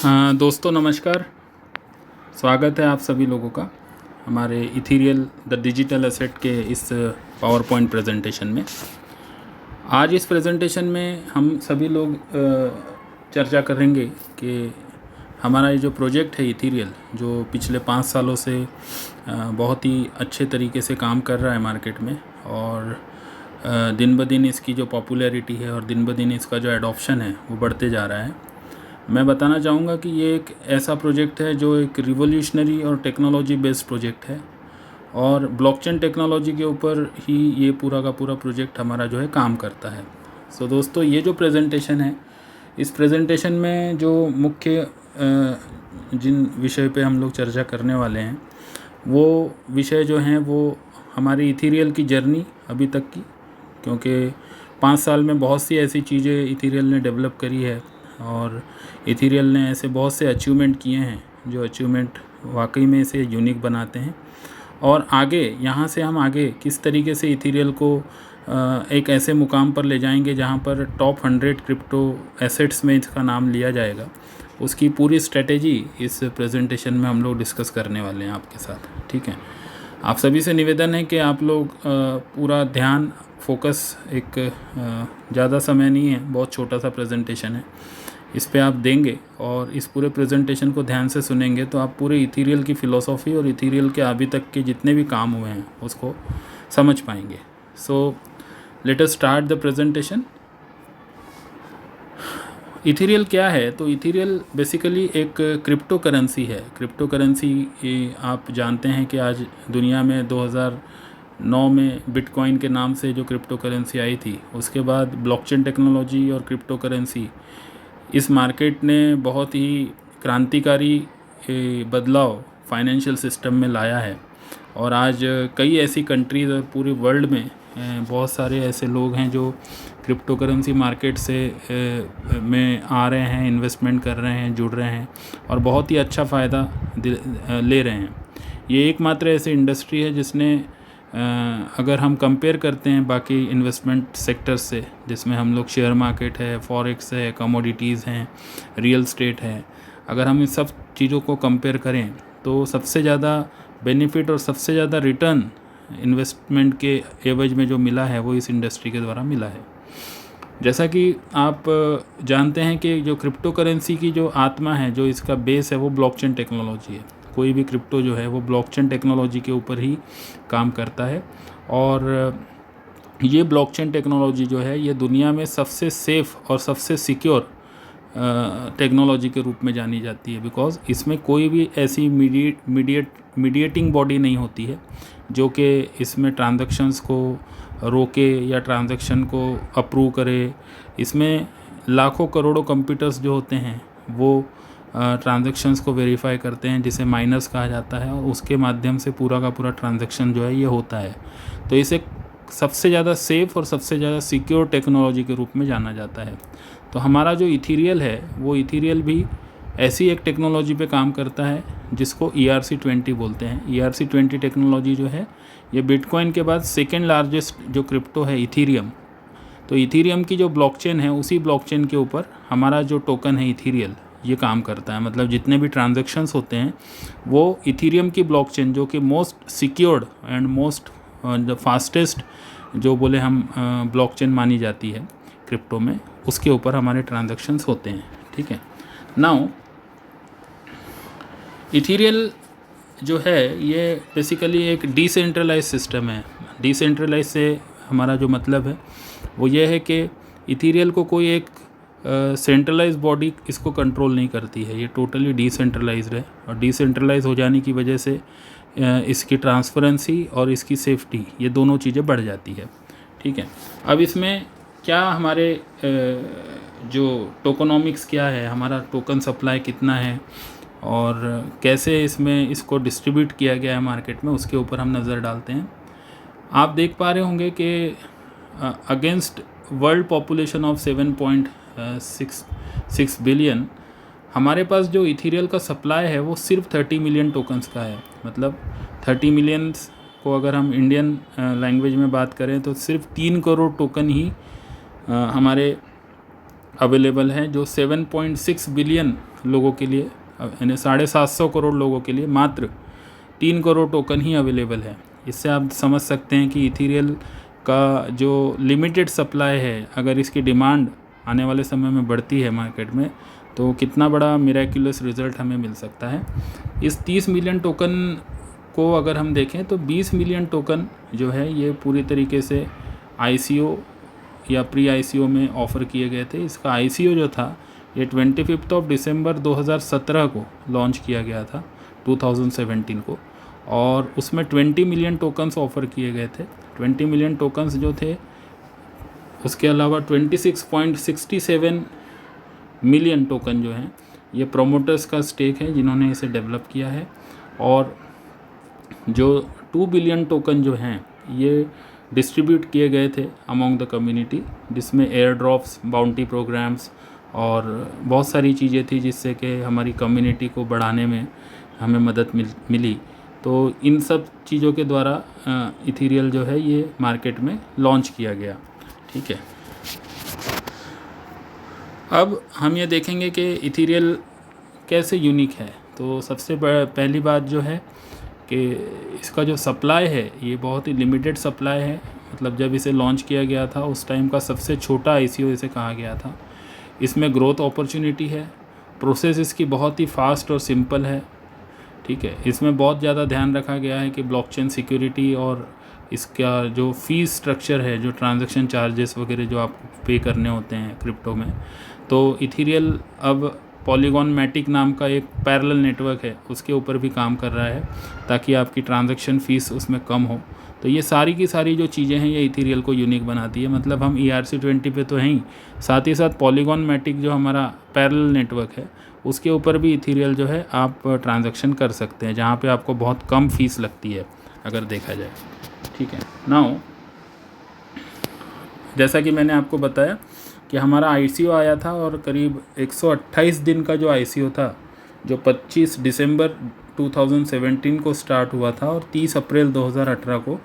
हाँ दोस्तों, नमस्कार। स्वागत है आप सभी लोगों का हमारे इथीरियल द डिजिटल एसेट के इस पावर पॉइंट प्रेजेंटेशन में। आज इस प्रेजेंटेशन में हम सभी लोग चर्चा करेंगे कि हमारा ये जो प्रोजेक्ट है इथीरियल, जो पिछले 5 सालों से बहुत ही अच्छे तरीके से काम कर रहा है मार्केट में, और दिन ब दिन इसकी जो पॉपुलैरिटी है और दिन ब दिन इसका जो एडॉप्शन है वो बढ़ते जा रहा है। मैं बताना चाहूँगा कि ये एक ऐसा प्रोजेक्ट है जो एक रिवोल्यूशनरी और टेक्नोलॉजी बेस्ड प्रोजेक्ट है, और ब्लॉकचेन टेक्नोलॉजी के ऊपर ही ये पूरा का पूरा प्रोजेक्ट हमारा जो है काम करता है। सो दोस्तों, ये जो प्रेजेंटेशन है, इस प्रेजेंटेशन में जो मुख्य जिन विषय पे हम लोग चर्चा करने वाले हैं, वो विषय जो हैं वो हमारी इथीरियल की जर्नी अभी तक की, क्योंकि 5 साल में बहुत सी ऐसी चीज़ें इथीरियल ने डेवलप करी है और इथीरियल ने ऐसे बहुत से अचीवमेंट किए हैं जो अचीवमेंट वाकई में इसे यूनिक बनाते हैं। और आगे यहाँ से हम आगे किस तरीके से इथीरियल को एक ऐसे मुकाम पर ले जाएंगे जहाँ पर टॉप 100 क्रिप्टो एसेट्स में इसका नाम लिया जाएगा, उसकी पूरी स्ट्रेटेजी इस प्रेजेंटेशन में हम लोग डिस्कस करने वाले हैं आपके साथ। ठीक है, आप सभी से निवेदन है कि आप लोग पूरा ध्यान फोकस, एक ज़्यादा समय नहीं है, बहुत छोटा सा प्रेजेंटेशन है, इस पे आप देंगे और इस पूरे प्रेजेंटेशन को ध्यान से सुनेंगे तो आप पूरे इथीरियल की फ़िलॉसफी और इथीरियल के अभी तक के जितने भी काम हुए हैं उसको समझ पाएंगे। So let us start the presentation. Ethereal क्या है? तो इथीरियल बेसिकली एक क्रिप्टो करेंसी है। क्रिप्टो करेंसी आप जानते हैं कि आज दुनिया में 2009 में बिटकॉइन के नाम से जो क्रिप्टो करेंसी आई थी, उसके बाद ब्लॉकचेन टेक्नोलॉजी और क्रिप्टो करेंसी, इस मार्केट ने बहुत ही क्रांतिकारी बदलाव फाइनेंशियल सिस्टम में लाया है। और आज कई ऐसी कंट्रीज़ और पूरे वर्ल्ड में बहुत सारे ऐसे लोग हैं जो क्रिप्टो करेंसी मार्केट से में आ रहे हैं, इन्वेस्टमेंट कर रहे हैं, जुड़ रहे हैं और बहुत ही अच्छा फ़ायदा ले रहे हैं। ये एकमात्र ऐसी इंडस्ट्री है जिसने अगर हम कंपेयर करते हैं बाकी इन्वेस्टमेंट सेक्टर्स से, जिसमें हम लोग शेयर मार्केट है, फॉरेक्स है, कमोडिटीज़ हैं, रियल स्टेट है, अगर हम इन सब चीज़ों को कंपेयर करें तो सबसे ज़्यादा बेनिफिट और सबसे ज़्यादा रिटर्न इन्वेस्टमेंट के एवज में जो मिला है वो इस इंडस्ट्री के द्वारा मिला है। जैसा कि आप जानते हैं कि जो क्रिप्टो करेंसी की जो आत्मा है, जो इसका बेस है, वो ब्लॉकचेन टेक्नोलॉजी है। कोई भी क्रिप्टो जो है वो ब्लॉकचेन टेक्नोलॉजी के ऊपर ही काम करता है, और ये ब्लॉकचेन टेक्नोलॉजी जो है ये दुनिया में सबसे सेफ़ और सबसे सिक्योर टेक्नोलॉजी के रूप में जानी जाती है, बिकॉज़ इसमें कोई भी ऐसी मीडिएटिंग बॉडी नहीं होती है जो कि इसमें ट्रांजैक्शंस को रोके या ट्रांजैक्शन को अप्रूव करे। इसमें लाखों करोड़ों कंप्यूटर्स जो होते हैं वो ट्रांजैक्शंस को वेरीफाई करते हैं, जिसे माइनर्स कहा जाता है, और उसके माध्यम से पूरा का पूरा ट्रांजैक्शन जो है ये होता है। तो इसे सबसे ज़्यादा सेफ़ और सबसे ज़्यादा सिक्योर टेक्नोलॉजी के रूप में जाना जाता है। तो हमारा जो इथीरियल है वो इथीरियल भी ऐसी एक टेक्नोलॉजी पे काम करता है जिसको ERC-20 बोलते हैं। ERC-20 टेक्नोलॉजी जो है ये बिटकॉइन के बाद सेकेंड लार्जेस्ट जो क्रिप्टो है इथीरियम। तो इथीरियम की जो ब्लॉकचेन है, उसी ब्लॉकचेन के ऊपर हमारा जो टोकन है इथीरियल, ये काम करता है। मतलब जितने भी ट्रांजैक्शंस होते हैं वो इथीरियम की ब्लॉकचेन, जो कि most secured and most fastest जो बोले हम ब्लॉकचेन मानी जाती है क्रिप्टो में, उसके ऊपर हमारे ट्रांजैक्शंस होते हैं। ठीक है, नाउ इथीरियल जो है ये बेसिकली एक डिसेंट्रलाइज सिस्टम है। डिसेंट्रलाइज से हमारा जो मतलब है वो ये है कि इथीरियल को कोई एक सेंट्रलाइज बॉडी इसको कंट्रोल नहीं करती है। ये टोटली डिसेंट्रलाइज्ड है, और डिसेंट्रलाइज हो जाने की वजह से इसकी ट्रांसपेरेंसी और इसकी सेफ्टी, ये दोनों चीज़ें बढ़ जाती है। ठीक है, अब इसमें क्या हमारे जो टोकनोमिक्स क्या है, हमारा टोकन सप्लाई कितना है और कैसे इसमें इसको डिस्ट्रीब्यूट किया गया है मार्केट में, उसके ऊपर हम नज़र डालते हैं। आप देख पा रहे होंगे कि against world population of 7.66 billion, हमारे पास जो इथीरियल का सप्लाई है वो सिर्फ 30 मिलियन टोकन्स का है। मतलब 30 मिलियन को अगर हम इंडियन लैंग्वेज में बात करें तो सिर्फ 3 करोड़ टोकन ही हमारे अवेलेबल है, जो 7.6 बिलियन लोगों के लिए, यानी 750 करोड़ लोगों के लिए मात्र 3 करोड़ टोकन ही अवेलेबल है। इससे आप समझ सकते हैं कि इथीरियल का जो लिमिटेड सप्लाई है, अगर इसकी डिमांड आने वाले समय में बढ़ती है मार्केट में, तो कितना बड़ा मिरेक्युलस रिज़ल्ट हमें मिल सकता है। इस 30 मिलियन टोकन को अगर हम देखें तो 20 मिलियन टोकन जो है ये पूरी तरीके से ICO या प्री ICO में ऑफ़र किए गए थे। इसका ICO जो था ये 25 दिसंबर 2017 को लॉन्च किया गया था, 2017 को, और उसमें 20 मिलियन टोकन्स ऑफ़र किए गए थे। 20 मिलियन टोकन्स जो थे, उसके अलावा 26.67 मिलियन टोकन जो हैं ये प्रोमोटर्स का स्टेक है जिन्होंने इसे डेवलप किया है, और जो 2 बिलियन टोकन जो हैं ये डिस्ट्रीब्यूट किए गए थे अमॉन्ग द कम्युनिटी, जिसमें एयर ड्रॉप्स, बाउंटी प्रोग्राम्स और बहुत सारी चीज़ें थी जिससे कि हमारी कम्युनिटी को बढ़ाने में हमें मदद मिली। तो इन सब चीज़ों के द्वारा इथीरियल जो है ये मार्केट में लॉन्च किया गया। ठीक है, अब हम ये देखेंगे कि इथीरियल कैसे यूनिक है। तो सबसे पहली बात जो है कि इसका जो सप्लाई है ये बहुत ही लिमिटेड सप्लाई है। मतलब जब इसे लॉन्च किया गया था उस टाइम का सबसे छोटा ICO इसे कहा गया था। इसमें ग्रोथ अपॉर्चुनिटी है, प्रोसेस इसकी बहुत ही फास्ट और सिंपल है। ठीक है, इसमें बहुत ज़्यादा ध्यान रखा गया है कि ब्लॉकचेन सिक्योरिटी और इसका जो फ़ीस स्ट्रक्चर है, जो ट्रांजैक्शन चार्जेस वगैरह जो आपको पे करने होते हैं क्रिप्टो में, तो इथीरियल अब पॉलीगॉन मैटिक नाम का एक पैरेलल नेटवर्क है उसके ऊपर भी काम कर रहा है ताकि आपकी ट्रांजैक्शन फ़ीस उसमें कम हो। तो ये सारी की सारी जो चीज़ें हैं ये इथीरियल को यूनिक बनाती है। मतलब हम ERC-20 पे तो हैं ही, साथ ही साथ पॉलीगॉन मैटिक जो हमारा पैरेलल नेटवर्क है उसके ऊपर भी इथीरियल जो है आप ट्रांजैक्शन कर सकते हैं, जहाँ पे आपको बहुत कम फ़ीस लगती है अगर देखा जाए। ठीक है, नाउ जैसा कि मैंने आपको बताया कि हमारा ICO आया था और करीब 128 दिन का जो ICO था, जो 25 दिसंबर 2017 को स्टार्ट हुआ था और 30 अप्रैल 2018 को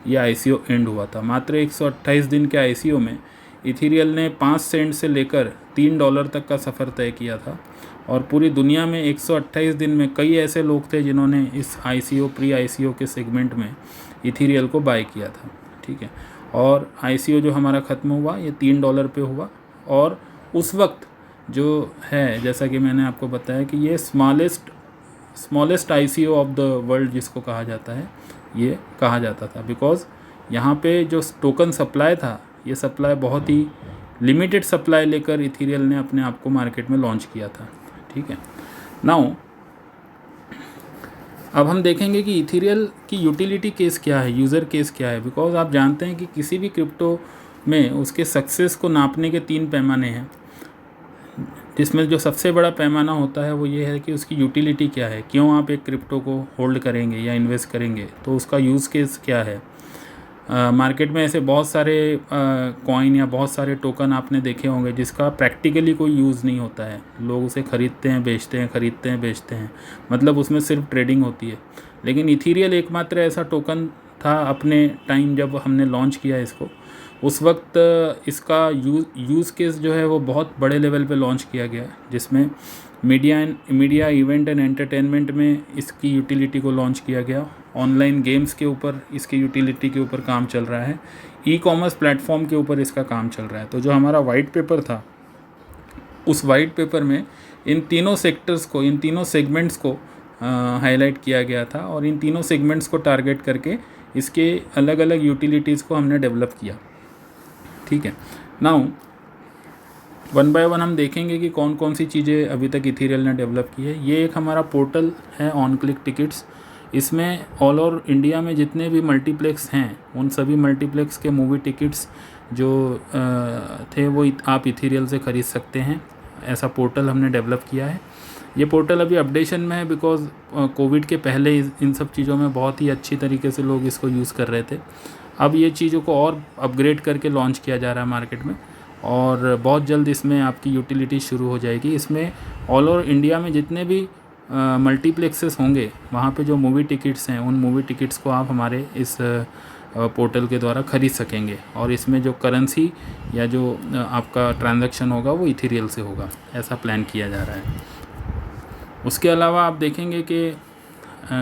ये ICO एंड हुआ था। मात्र 128 दिन के ICO में इथीरियल ने 5 सेंट से लेकर $3 तक का सफ़र तय किया था, और पूरी दुनिया में 128 दिन में कई ऐसे लोग थे जिन्होंने इस ICO प्री ICO के सेगमेंट में इथीरियल को बाय किया था। ठीक है, और ICO जो हमारा ख़त्म हुआ ये $3 पे हुआ, और उस वक्त जो है जैसा कि मैंने आपको बताया कि ये smallest ICO of the world जिसको कहा जाता है, ये कहा जाता था बिकॉज़ यहाँ पे जो टोकन सप्लाई था ये सप्लाई बहुत ही लिमिटेड सप्लाई लेकर इथीरियल ने अपने आप को मार्केट में लॉन्च किया था। ठीक है, नाउ अब हम देखेंगे कि इथीरियल की यूटिलिटी केस क्या है, यूज़र केस क्या है। बिकॉज़ आप जानते हैं कि किसी भी क्रिप्टो में उसके सक्सेस को नापने के 3 पैमाने हैं, जिसमें जो सबसे बड़ा पैमाना होता है वो ये है कि उसकी यूटिलिटी क्या है, क्यों आप एक क्रिप्टो को होल्ड करेंगे या इन्वेस्ट करेंगे, तो उसका यूज़ केस क्या है। मार्केट में ऐसे बहुत सारे कॉइन या बहुत सारे टोकन आपने देखे होंगे जिसका प्रैक्टिकली कोई यूज़ नहीं होता है, लोग उसे ख़रीदते हैं बेचते हैं, ख़रीदते हैं बेचते हैं, मतलब उसमें सिर्फ ट्रेडिंग होती है। लेकिन इथीरियल एकमात्र ऐसा टोकन था अपने टाइम जब हमने लॉन्च किया इसको, उस वक्त इसका यूज़ केस जो है वो बहुत बड़े लेवल पे लॉन्च किया गया, जिसमें मीडिया इवेंट एंड एंटरटेनमेंट में इसकी यूटिलिटी को लॉन्च किया गया। ऑनलाइन गेम्स के ऊपर इसकी यूटिलिटी के ऊपर काम चल रहा है, ई-कॉमर्स प्लेटफॉर्म के ऊपर इसका काम चल रहा है। तो जो हमारा वाइट पेपर था, उस वाइट पेपर में इन तीनों सेक्टर्स को, इन तीनों सेगमेंट्स को हाईलाइट किया गया था, और इन तीनों सेगमेंट्स को टारगेट करके इसके अलग अलग यूटिलिटीज़ को हमने डेवलप किया। ठीक है, नाउ वन बाय वन हम देखेंगे कि कौन कौन सी चीज़ें अभी तक इथीरियल ने डेवलप की है। ये एक हमारा पोर्टल है ऑन क्लिक टिकट्स। इसमें ऑल ओवर इंडिया में जितने भी मल्टीप्लेक्स हैं उन सभी मल्टीप्लेक्स के मूवी टिकट्स जो थे वो आप इथीरियल से ख़रीद सकते हैं। ऐसा पोर्टल हमने डेवलप किया है। ये पोर्टल अभी अपडेशन में है बिकॉज़ कोविड के पहले इन सब चीज़ों में बहुत ही अच्छी तरीके से लोग इसको यूज़ कर रहे थे। अब ये चीज़ों को और अपग्रेड करके लॉन्च किया जा रहा है मार्केट में, और बहुत जल्द इसमें आपकी यूटिलिटी शुरू हो जाएगी। इसमें ऑल ओवर इंडिया में जितने भी मल्टीप्लेक्सेस होंगे वहाँ पे जो मूवी टिकट्स हैं उन मूवी टिकट्स को आप हमारे इस पोर्टल के द्वारा खरीद सकेंगे, और इसमें जो करेंसी या जो आपका ट्रांजैक्शन होगा वो इथेरियल से होगा, ऐसा प्लान किया जा रहा है। उसके अलावा आप देखेंगे कि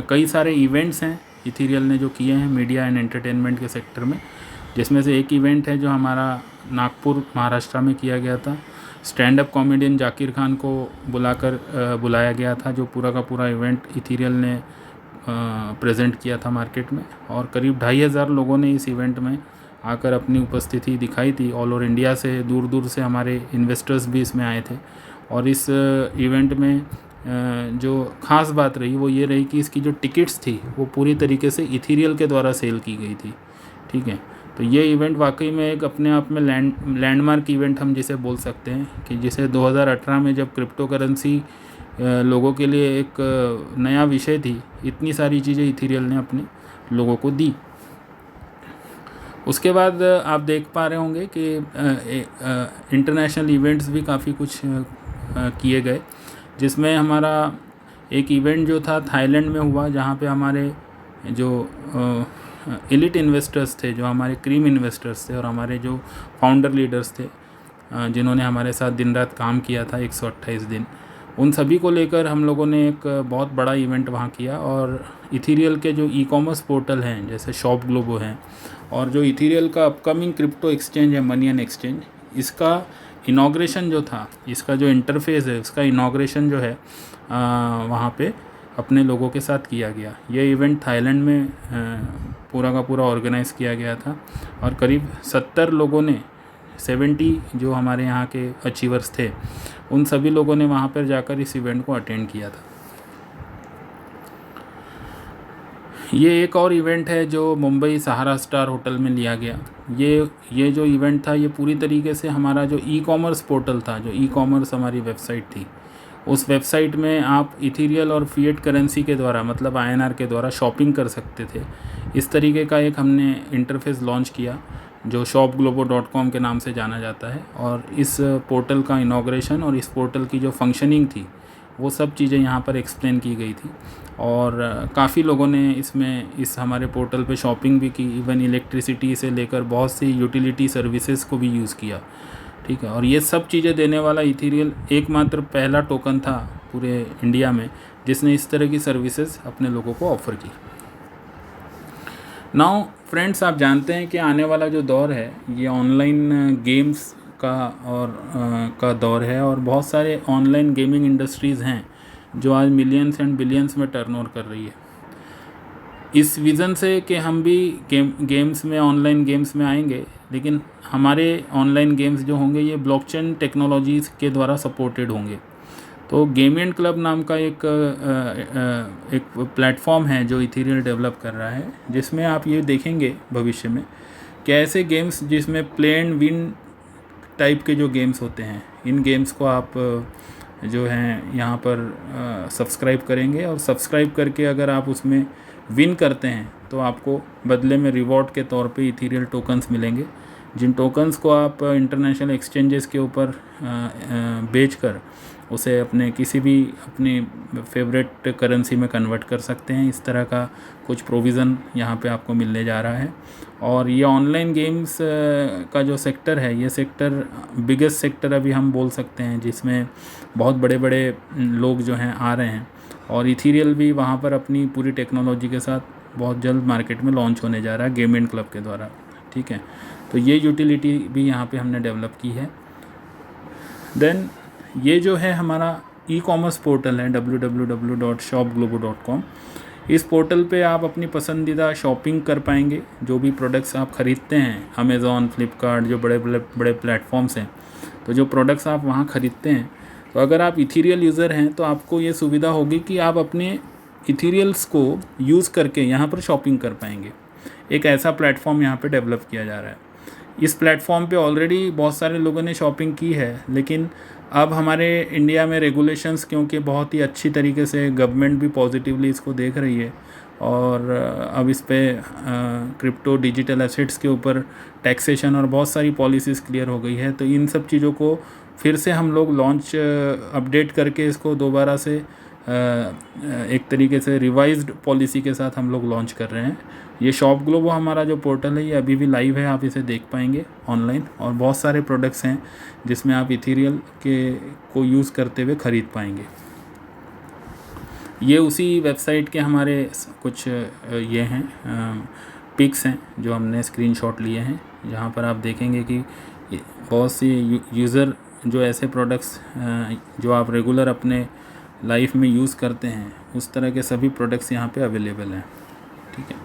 कई सारे इवेंट्स हैं इथेरियल ने जो किए हैं मीडिया एंड एंटरटेनमेंट के सेक्टर में, जिसमें से एक इवेंट है जो हमारा नागपुर महाराष्ट्र में किया गया था। Stand up comedian Zakir Khan को बुलाया गया था, जो पूरा का पूरा इवेंट इथेरियल ने प्रेजेंट किया था मार्केट में, और करीब 2500 लोगों ने इस इवेंट में आकर अपनी उपस्थिति दिखाई थी। ऑल ओवर इंडिया से दूर दूर से हमारे इन्वेस्टर्स भी इसमें आए थे, और इस इवेंट में जो ख़ास बात रही वो ये रही कि इसकी जो टिकट्स थी वो पूरी तरीके से इथेरियल के द्वारा सेल की गई थी। ठीक है, तो ये इवेंट वाकई में एक अपने आप में लैंडमार्क इवेंट हम जिसे बोल सकते हैं, कि जिसे 2018 में जब क्रिप्टो करेंसी लोगों के लिए एक नया विषय थी, इतनी सारी चीज़ें इथेरियल ने अपने लोगों को दी। उसके बाद आप देख पा रहे होंगे कि इंटरनेशनल इवेंट्स भी काफ़ी कुछ किए गए, जिसमें हमारा एक इवेंट जो था थाईलैंड में हुआ, जहाँ पे हमारे जो एलिट इन्वेस्टर्स थे, जो हमारे क्रीम इन्वेस्टर्स थे और हमारे जो फाउंडर लीडर्स थे, जिन्होंने हमारे साथ दिन रात काम किया था 128 दिन, उन सभी को लेकर हम लोगों ने एक बहुत बड़ा इवेंट वहाँ किया। और इथेरियल के जो ई कॉमर्स पोर्टल हैं जैसे शॉप ग्लोबो हैं, और जो इथेरियल का अपकमिंग क्रिप्टो एक्सचेंज है मनी एंड एक्सचेंज, इसका इनॉग्रेशन जो था, इसका जो इंटरफेस है उसका इनॉग्रेशन जो है वहाँ पे अपने लोगों के साथ किया गया। ये इवेंट थाईलैंड में पूरा का पूरा ऑर्गेनाइज़ किया गया था, और करीब 70 लोगों ने 70 जो हमारे यहाँ के अचीवर्स थे, उन सभी लोगों ने वहाँ पर जाकर इस इवेंट को अटेंड किया था। ये एक और इवेंट है जो मुंबई सहारा स्टार होटल में लिया गया। ये जो इवेंट था ये पूरी तरीके से हमारा जो ई कॉमर्स पोर्टल था, जो ई कॉमर्स हमारी वेबसाइट थी, उस वेबसाइट में आप इथेरियल और फिएट करेंसी के द्वारा, मतलब INR के द्वारा शॉपिंग कर सकते थे। इस तरीके का एक हमने इंटरफेस लॉन्च किया जो shopglobo.com के नाम से जाना जाता है, और इस पोर्टल का इनॉग्रेशन और इस पोर्टल की जो फंक्शनिंग थी वो सब चीज़ें यहाँ पर एक्सप्लेन की गई थी, और काफ़ी लोगों ने इस हमारे पोर्टल पे शॉपिंग भी की। इवन इलेक्ट्रिसिटी से लेकर बहुत सी यूटिलिटी सर्विसेज को भी यूज़ किया। ठीक है, और ये सब चीज़ें देने वाला इथेरियल एकमात्र पहला टोकन था पूरे इंडिया में जिसने इस तरह की सर्विसेज अपने लोगों को ऑफ़र की। नाउ फ्रेंड्स, आप जानते हैं कि आने वाला जो दौर है ये ऑनलाइन गेम्स का दौर है, और बहुत सारे ऑनलाइन गेमिंग इंडस्ट्रीज़ हैं जो आज मिलियंस एंड बिलियंस में टर्नओवर कर रही है। इस विज़न से कि हम भी ऑनलाइन गेम्स में आएंगे, लेकिन हमारे ऑनलाइन गेम्स जो होंगे ये ब्लॉकचेन टेक्नोलॉजीज़ के द्वारा सपोर्टेड होंगे। तो गेमियन क्लब नाम का एक प्लेटफॉर्म है जो इथेरियल डेवलप कर रहा है, जिसमें आप ये देखेंगे भविष्य में कि ऐसे गेम्स जिसमें प्ले एंड विन टाइप के जो गेम्स होते हैं, इन गेम्स को आप जो हैं यहाँ पर सब्सक्राइब करेंगे, और सब्सक्राइब करके अगर आप उसमें विन करते हैं तो आपको बदले में रिवॉर्ड के तौर पे इथेरियल टोकन्स मिलेंगे, जिन टोकन्स को आप इंटरनेशनल एक्सचेंजेस के ऊपर बेचकर उसे अपने फेवरेट करेंसी में कन्वर्ट कर सकते हैं। इस तरह का कुछ प्रोविज़न यहाँ पे आपको मिलने जा रहा है। और ये ऑनलाइन गेम्स का जो सेक्टर है, ये सेक्टर बिगेस्ट सेक्टर अभी हम बोल सकते हैं, जिसमें बहुत बड़े बड़े लोग जो हैं आ रहे हैं, और इथेरियल भी वहाँ पर अपनी पूरी टेक्नोलॉजी के साथ बहुत जल्द मार्केट में लॉन्च होने जा रहा है गेमियन क्लब के द्वारा। ठीक है, तो ये यूटिलिटी भी यहाँ पे हमने डेवलप की है। देन ये जो है हमारा ई कॉमर्स पोर्टल है www.shopglobo.com। इस पोर्टल पे आप अपनी पसंदीदा शॉपिंग कर पाएंगे, जो भी प्रोडक्ट्स आप ख़रीदते हैं, अमेज़ॉन, फ्लिपकार्ट, जो बड़े प्लेटफॉर्म्स हैं, तो जो प्रोडक्ट्स आप वहाँ ख़रीदते हैं, तो अगर आप इथेरियल यूज़र हैं तो आपको ये सुविधा होगी कि आप अपने इथेरियल्स को यूज़ करके यहाँ पर शॉपिंग कर पाएंगे। एक ऐसा प्लेटफॉर्म यहाँ पे डेवलप किया जा रहा है। इस प्लेटफॉर्म पे ऑलरेडी बहुत सारे लोगों ने शॉपिंग की है, लेकिन अब हमारे इंडिया में रेगुलेशंस, क्योंकि बहुत ही अच्छी तरीके से गवर्नमेंट भी पॉजिटिवली इसको देख रही है, और अब इस पे क्रिप्टो डिजिटल एसेट्स के ऊपर टैक्सेशन और बहुत सारी पॉलिसीज़ क्लियर हो गई है। तो इन सब चीज़ों को फिर से हम लोग अपडेट करके इसको दोबारा से एक तरीके से रिवाइज्ड पॉलिसी के साथ हम लोग लॉन्च कर रहे हैं। ये शॉप ग्लोबो हमारा जो पोर्टल है ये अभी भी लाइव है, आप इसे देख पाएंगे ऑनलाइन, और बहुत सारे प्रोडक्ट्स हैं जिसमें आप इथीरियल को यूज़ करते हुए ख़रीद पाएंगे। ये उसी वेबसाइट के हमारे कुछ ये हैं पिक्स हैं जो हमने स्क्रीनशॉट लिए हैं, जहाँ पर आप देखेंगे कि बहुत सी यूज़र जो ऐसे प्रोडक्ट्स जो आप रेगुलर अपने लाइफ में यूज़ करते हैं उस तरह के सभी प्रोडक्ट्स यहाँ पे अवेलेबल हैं। ठीक है,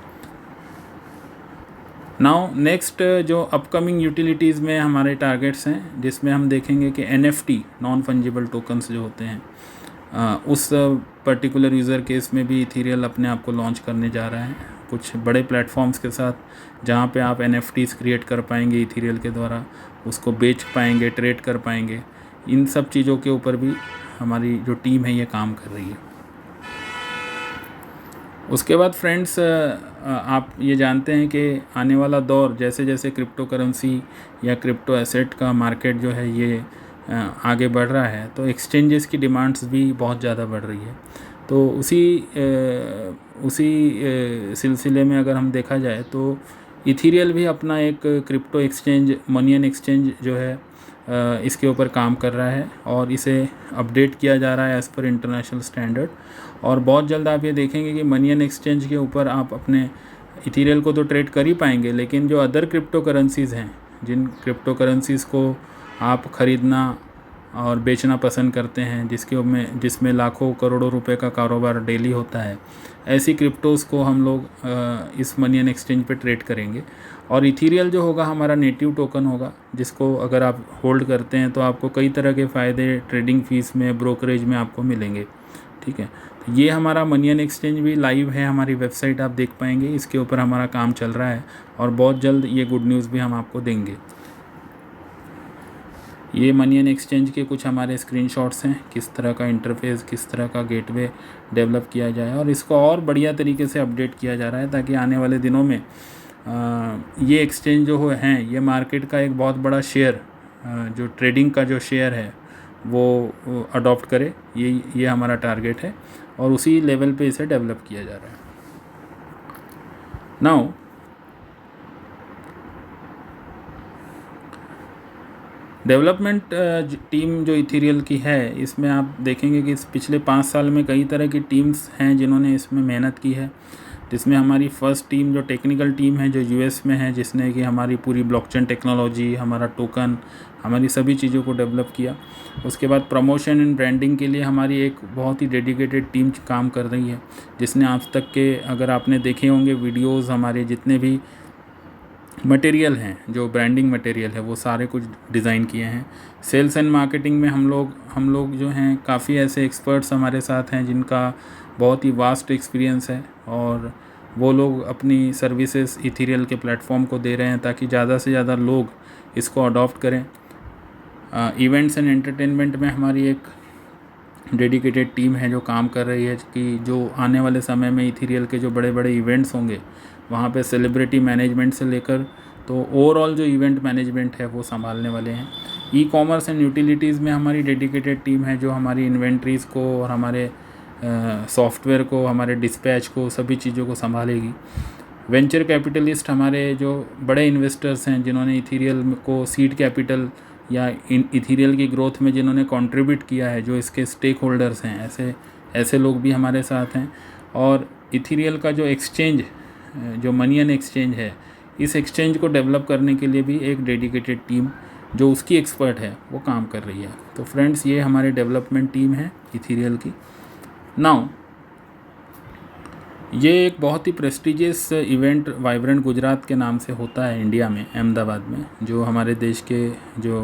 नाउ नेक्स्ट जो अपकमिंग यूटिलिटीज़ में हमारे टारगेट्स हैं, जिसमें हम देखेंगे कि NFT नॉन फंजिबल टोकन्स जो होते हैं उस पर्टिकुलर यूज़र केस में भी इथीरियल अपने आप को लॉन्च करने जा रहा है कुछ बड़े प्लेटफॉर्म्स के साथ, जहाँ पे आप NFTs क्रिएट कर पाएंगे इथीरियल के द्वारा, उसको बेच पाएंगे, ट्रेड कर पाएंगे। इन सब चीज़ों के ऊपर भी हमारी जो टीम है ये काम कर रही है। उसके बाद फ्रेंड्स, आप ये जानते हैं कि आने वाला दौर जैसे जैसे क्रिप्टो करेंसी या क्रिप्टो एसेट का मार्केट जो है ये आगे बढ़ रहा है, तो एक्सचेंजेस की डिमांड्स भी बहुत ज़्यादा बढ़ रही है। तो उसी सिलसिले में अगर हम देखा जाए तो इथीरियल भी अपना एक क्रिप्टो एक्सचेंज, मनियन एक्सचेंज जो है इसके ऊपर काम कर रहा है और इसे अपडेट किया जा रहा है एज़ पर इंटरनेशनल स्टैंडर्ड। और बहुत जल्द आप ये देखेंगे कि मनियन एक्सचेंज के ऊपर आप अपने इथीरियल को तो ट्रेड कर ही पाएंगे, लेकिन जो अदर क्रिप्टो करेंसीज़ हैं, जिन क्रिप्टो करेंसीज़ को आप ख़रीदना और बेचना पसंद करते हैं, जिसमें लाखों करोड़ों रुपए का कारोबार डेली होता है, ऐसी क्रिप्टोज़ को हम लोग इस मनियन एक्सचेंज पे ट्रेड करेंगे। और इथीरियल जो होगा हमारा नेटिव टोकन होगा, जिसको अगर आप होल्ड करते हैं तो आपको कई तरह के फ़ायदे ट्रेडिंग फ़ीस में, ब्रोकरेज में आपको मिलेंगे। ठीक है, तो ये हमारा मनियन एक्सचेंज भी लाइव है, हमारी वेबसाइट आप देख पाएंगे, इसके ऊपर हमारा काम चल रहा है और बहुत जल्द ये गुड न्यूज़ भी हम आपको देंगे। ये मनियन एक्सचेंज के कुछ हमारे स्क्रीनशॉट्स हैं, किस तरह का इंटरफेस, किस तरह का गेटवे डेवलप किया जाए और इसको और बढ़िया तरीके से अपडेट किया जा रहा है, ताकि आने वाले दिनों में ये एक्सचेंज जो हैं ये मार्केट का एक बहुत बड़ा शेयर, जो ट्रेडिंग का जो शेयर है वो अडॉप्ट करे। ये हमारा टारगेट है और उसी लेवल पे इसे डेवलप किया जा रहा है। नाउ डेवलपमेंट टीम जो इथीरियल की है, इसमें आप देखेंगे कि इस पिछले 5 साल में कई तरह की टीम्स हैं जिन्होंने इसमें मेहनत की है, जिसमें हमारी फर्स्ट टीम जो टेक्निकल टीम है जो US में है, जिसने कि हमारी पूरी ब्लॉकचेन टेक्नोलॉजी, हमारा टोकन, हमारी सभी चीज़ों को डेवलप किया। उसके बाद प्रमोशन एंड ब्रांडिंग के लिए हमारी एक बहुत ही डेडिकेटेड टीम काम कर रही है, जिसने आज तक के, अगर आपने देखे होंगे वीडियोज़, हमारे जितने भी मटेरियल हैं, जो ब्रांडिंग मटेरियल है, वो सारे कुछ डिज़ाइन किए हैं। सेल्स एंड मार्केटिंग में हम लोग जो हैं काफ़ी ऐसे एक्सपर्ट्स हमारे साथ हैं जिनका बहुत ही वास्ट एक्सपीरियंस है और वो लोग अपनी सर्विसेज इथीरियल के प्लेटफॉर्म को दे रहे हैं ताकि ज़्यादा से ज़्यादा लोग इसको अडॉप्ट करें। इवेंट्स एंड एंटरटेनमेंट में हमारी एक डेडिकेटेड टीम है जो काम कर रही है कि जो आने वाले समय में इथीरियल के जो बड़े बड़े इवेंट्स होंगे वहाँ पे सेलिब्रिटी मैनेजमेंट से लेकर तो ओवरऑल जो इवेंट मैनेजमेंट है वो संभालने वाले हैं। ई कॉमर्स एंड यूटिलिटीज़ में हमारी डेडिकेटेड टीम है जो हमारी इन्वेंट्रीज़ को और हमारे सॉफ्टवेयर को, हमारे डिस्पैच को, सभी चीज़ों को संभालेगी। वेंचर कैपिटलिस्ट हमारे जो बड़े इन्वेस्टर्स हैं जिन्होंने इथीरियल को सीड कैपिटल या इथीरियल की ग्रोथ में जिन्होंने कंट्रीब्यूट किया है, जो इसके स्टेक होल्डर्स हैं, ऐसे लोग भी हमारे साथ हैं। और इथीरियल का जो एक्सचेंज, जो मनियन एक्सचेंज है, इस एक्सचेंज को डेवलप करने के लिए भी एक डेडिकेटेड टीम जो उसकी एक्सपर्ट है वो काम कर रही है। तो फ्रेंड्स, ये हमारी डेवलपमेंट टीम है इथीरियल की। नाउ ये एक बहुत ही प्रेस्टिजियस इवेंट वाइब्रेंट गुजरात के नाम से होता है इंडिया में, अहमदाबाद में, जो हमारे देश के जो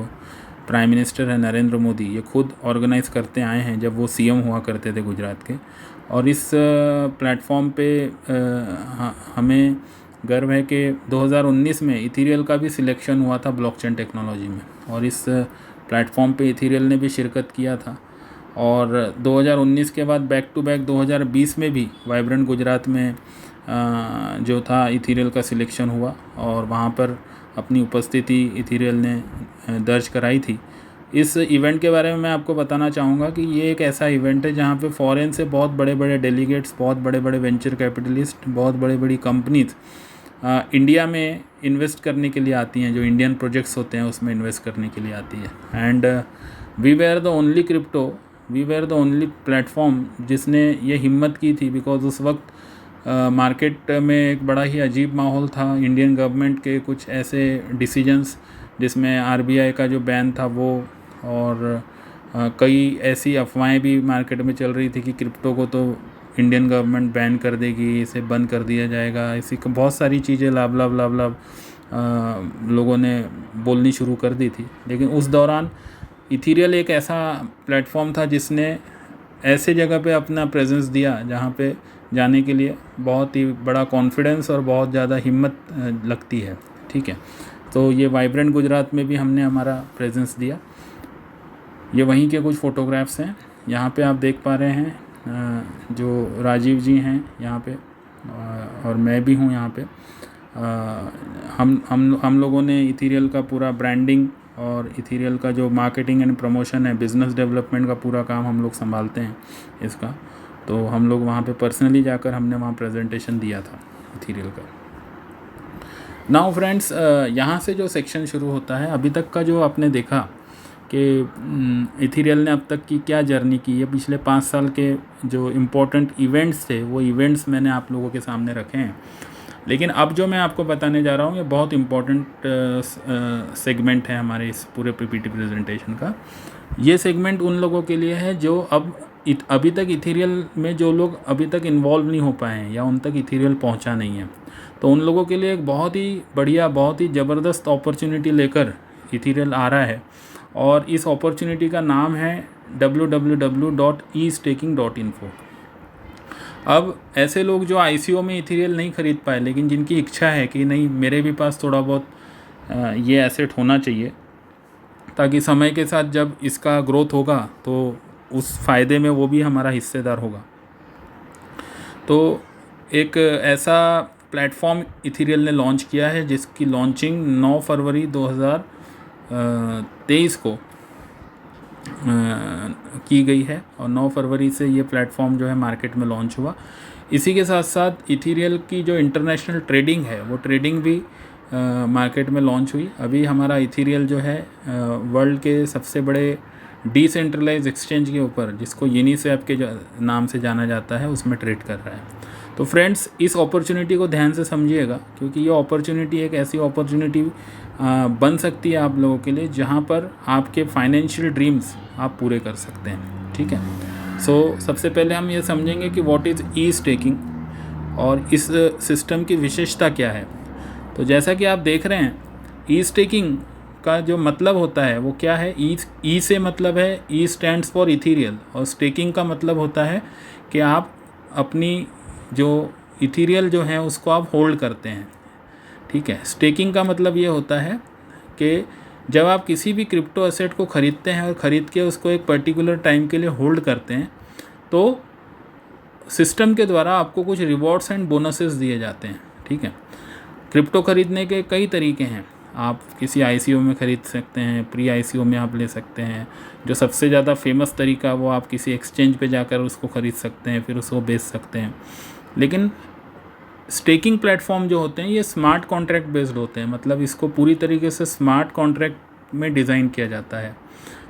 प्राइम मिनिस्टर हैं नरेंद्र मोदी, ये खुद ऑर्गेनाइज़ करते आए हैं जब वो CM हुआ करते थे गुजरात के। और इस प्लेटफॉर्म पे हमें गर्व है कि 2019 में इथीरियल का भी सिलेक्शन हुआ था ब्लॉकचेन टेक्नोलॉजी में, और इस प्लेटफॉर्म पे इथीरियल ने भी शिरकत किया था। और 2019 के बाद बैक टू बैक 2020 में भी वाइब्रेंट गुजरात में जो था इथीरियल का सिलेक्शन हुआ और वहाँ पर अपनी उपस्थिति इथीरियल ने दर्ज कराई थी। इस इवेंट के बारे में मैं आपको बताना चाहूँगा कि ये एक ऐसा इवेंट है जहाँ पे फॉरेन से बहुत बड़े बड़े डेलीगेट्स, बहुत बड़े बड़े वेंचर कैपिटलिस्ट, बहुत बड़ी बड़ी कंपनीज इंडिया में इन्वेस्ट करने के लिए आती हैं, जो इंडियन प्रोजेक्ट्स होते हैं उसमें इन्वेस्ट करने के लिए आती है। And we were the only crypto, we were the only platform जिसने ये हिम्मत की थी, बिकॉज उस वक्त मार्केट में एक बड़ा ही अजीब माहौल था। इंडियन गवर्नमेंट के कुछ ऐसे डिसीजंस जिसमें आरबीआई का जो बैन था वो, और कई ऐसी अफवाहें भी मार्केट में चल रही थी कि क्रिप्टो को तो इंडियन गवर्नमेंट बैन कर देगी, इसे बंद कर दिया जाएगा, इसी को बहुत सारी चीज़ें लाभ लोगों ने बोलनी शुरू कर दी थी। लेकिन उस दौरान इथीरियल एक ऐसा प्लेटफॉर्म था जिसने ऐसे जगह पे अपना प्रेजेंस दिया जहाँ पे जाने के लिए बहुत ही बड़ा कॉन्फिडेंस और बहुत ज़्यादा हिम्मत लगती है। ठीक है, तो ये वाइब्रेंट गुजरात में भी हमने हमारा प्रेजेंस दिया। ये वहीं के कुछ फ़ोटोग्राफ्स हैं, यहाँ पे आप देख पा रहे हैं जो राजीव जी हैं यहाँ पे, और मैं भी हूँ यहाँ पे। हम लोगों ने इथीरियल का पूरा ब्रांडिंग और इथीरियल का जो मार्केटिंग एंड प्रमोशन है, बिज़नेस डेवलपमेंट का पूरा काम हम लोग संभालते हैं इसका। तो हम लोग वहाँ पे पर्सनली जाकर हमने वहाँ प्रेजेंटेशन दिया था इथीरियल का। नाउ फ्रेंड्स, यहाँ से जो सेक्शन शुरू होता है, अभी तक का जो आपने देखा कि इथीरियल ने अब तक की क्या जर्नी की है, पिछले 5 साल के जो इम्पोर्टेंट इवेंट्स थे वो इवेंट्स मैंने आप लोगों के सामने रखे हैं। लेकिन अब जो मैं आपको बताने जा रहा हूँ ये बहुत इम्पोर्टेंट सेगमेंट है हमारे इस पूरे पीपीटी प्रेजेंटेशन का। ये सेगमेंट उन लोगों के लिए है जो अभी तक इथीरियल में जो लोग अभी तक इन्वॉल्व नहीं हो पाए हैं या उन तक इथीरियल पहुंचा नहीं है, तो उन लोगों के लिए एक बहुत ही बढ़िया, बहुत ही ज़बरदस्त अपॉर्चुनिटी लेकर इथीरियल आ रहा है। और इस अपॉर्चुनिटी का नाम है www.estaking.info। अब ऐसे लोग जो ICO में इथीरियल नहीं खरीद पाए, लेकिन जिनकी इच्छा है कि नहीं मेरे भी पास थोड़ा बहुत ये एसेट होना चाहिए, ताकि समय के साथ जब इसका ग्रोथ होगा तो उस फ़ायदे में वो भी हमारा हिस्सेदार होगा। तो एक ऐसा प्लेटफॉर्म इथीरियल ने लॉन्च किया है जिसकी लॉन्चिंग 9 फरवरी 2023 को की गई है, और 9 फरवरी से ये प्लेटफॉर्म जो है मार्केट में लॉन्च हुआ। इसी के साथ साथ इथीरियल की जो इंटरनेशनल ट्रेडिंग है वो ट्रेडिंग भी मार्केट में लॉन्च हुई। अभी हमारा इथीरियल जो है वर्ल्ड के सबसे बड़े डिसेंट्रलाइज एक्सचेंज के ऊपर, जिसको यूनिस्वैप के नाम से जाना जाता है, उसमें ट्रेड कर रहा है। तो फ्रेंड्स, इस अपॉर्चुनिटी को ध्यान से समझिएगा, क्योंकि ये अपॉर्चुनिटी एक ऐसी अपॉर्चुनिटी बन सकती है आप लोगों के लिए जहाँ पर आपके फाइनेंशियल ड्रीम्स आप पूरे कर सकते हैं। ठीक है, सो सबसे पहले हम ये समझेंगे कि व्हाट इज़ ई स्टेकिंग और इस सिस्टम की विशेषता क्या है। तो जैसा कि आप देख रहे हैं, ई स्टेकिंग का जो मतलब होता है वो क्या है। ई से मतलब है, ई स्टैंड्स फॉर इथीरियल, और स्टेकिंग का मतलब होता है कि आप अपनी जो इथीरियल जो है उसको आप होल्ड करते हैं। ठीक है, स्टेकिंग का मतलब ये होता है कि जब आप किसी भी क्रिप्टो एसेट को ख़रीदते हैं और ख़रीद के उसको एक पर्टिकुलर टाइम के लिए होल्ड करते हैं, तो सिस्टम के द्वारा आपको कुछ रिवॉर्ड्स एंड बोनसेस दिए जाते हैं। ठीक है, क्रिप्टो ख़रीदने के कई तरीके हैं। आप किसी ICO में ख़रीद सकते हैं, प्री ICO में आप ले सकते हैं। जो सबसे ज़्यादा फेमस तरीका वो आप किसी एक्सचेंज पे जाकर उसको ख़रीद सकते हैं, फिर उसको बेच सकते हैं। लेकिन स्टेकिंग प्लेटफॉर्म जो होते हैं ये स्मार्ट कॉन्ट्रैक्ट बेस्ड होते हैं, मतलब इसको पूरी तरीके से स्मार्ट कॉन्ट्रैक्ट में डिज़ाइन किया जाता है।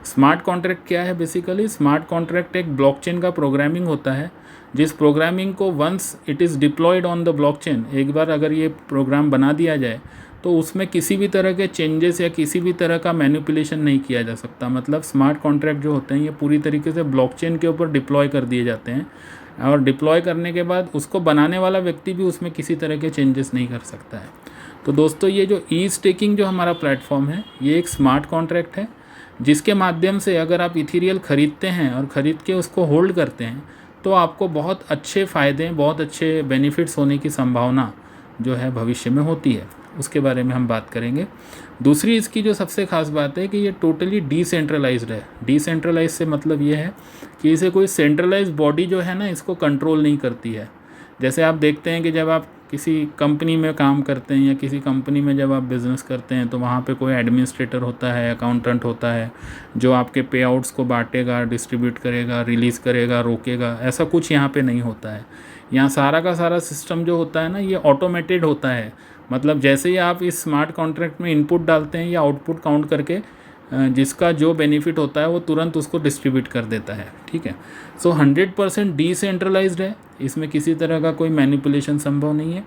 स्मार्ट कॉन्ट्रैक्ट क्या है? बेसिकली स्मार्ट कॉन्ट्रैक्ट एक ब्लॉकचेन का प्रोग्रामिंग होता है, जिस प्रोग्रामिंग को once it is deployed on the blockchain, एक बार अगर ये प्रोग्राम बना दिया जाए तो उसमें किसी भी तरह के चेंजेस या किसी भी तरह का मैनिपुलेशन नहीं किया जा सकता। मतलब स्मार्ट कॉन्ट्रैक्ट जो होते हैं ये पूरी तरीके से ब्लॉकचेन के ऊपर डिप्लॉय कर दिए जाते हैं, और डिप्लॉय करने के बाद उसको बनाने वाला व्यक्ति भी उसमें किसी तरह के चेंजेस नहीं कर सकता है। तो दोस्तों, ये जो ई स्टेकिंग जो हमारा प्लेटफॉर्म है ये एक स्मार्ट कॉन्ट्रैक्ट है, जिसके माध्यम से अगर आप इथीरियल ख़रीदते हैं और ख़रीद के उसको होल्ड करते हैं तो आपको बहुत अच्छे फ़ायदे, बहुत अच्छे बेनिफिट्स होने की संभावना जो है भविष्य में होती है। उसके बारे में हम बात करेंगे। दूसरी इसकी जो सबसे ख़ास बात है कि ये टोटली डिसेंट्रलाइज्ड है। डिसेंट्रलाइज से मतलब ये है कि इसे कोई सेंट्रलाइज बॉडी जो है ना इसको कंट्रोल नहीं करती है। जैसे आप देखते हैं कि जब आप किसी कंपनी में काम करते हैं या किसी कंपनी में जब आप बिज़नेस करते हैं तो वहाँ पे कोई एडमिनिस्ट्रेटर होता है, अकाउंटेंट होता है, जो आपके पे आउट्स को बांटेगा, डिस्ट्रीब्यूट करेगा, रिलीज़ करेगा, रोकेगा। ऐसा कुछ यहाँ पे नहीं होता है। यहाँ सारा का सारा सिस्टम जो होता है ना, ये ऑटोमेटेड होता है। मतलब जैसे ही आप इस स्मार्ट कॉन्ट्रैक्ट में इनपुट डालते हैं या आउटपुट काउंट करके जिसका जो बेनिफिट होता है वो तुरंत उसको डिस्ट्रीब्यूट कर देता है। ठीक है। सो 100% डिसेंट्रलाइज्ड है, इसमें किसी तरह का कोई मैनिपुलेशन संभव नहीं है।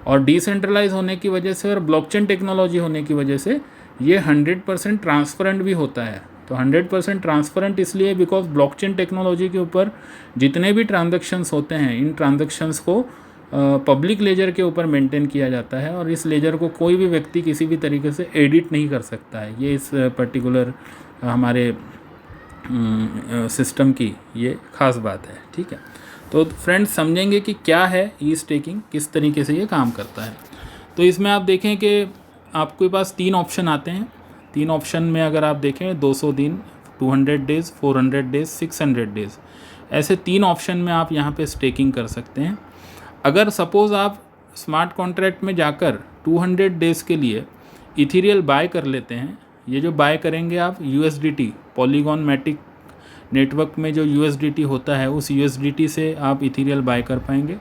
और डिसेंट्रलाइज होने की वजह से और ब्लॉकचेन टेक्नोलॉजी होने की वजह से ये 100% ट्रांसपेरेंट भी होता है। तो 100% ट्रांसपेरेंट इसलिए बिकॉज ब्लॉकचेन टेक्नोलॉजी के ऊपर जितने भी ट्रांजैक्शंस होते हैं, इन ट्रांजैक्शंस को पब्लिक लेजर के ऊपर मेंटेन किया जाता है और इस लेजर को कोई भी व्यक्ति किसी भी तरीके से एडिट नहीं कर सकता है। ये इस पर्टिकुलर हमारे सिस्टम की ये ख़ास बात है। ठीक है। तो फ्रेंड्स समझेंगे कि क्या है ई स्टेकिंग, किस तरीके से ये काम करता है। तो इसमें आप देखें कि आपके पास 3 ऑप्शन आते हैं। 3 ऑप्शन में अगर आप देखें 200 दिन, 200 डेज़, 400 डेज़, 600 डेज़, ऐसे 3 ऑप्शन में आप यहाँ पे स्टेकिंग कर सकते हैं। अगर सपोज़ आप स्मार्ट कॉन्ट्रैक्ट में जाकर 200 डेज़ के लिए इथीरियल बाय कर लेते हैं, ये जो बाय करेंगे आप USDT, पॉलीगॉन मैटिक नेटवर्क में जो USDT होता है उस USDT से आप इथीरियल बाय कर पाएंगे।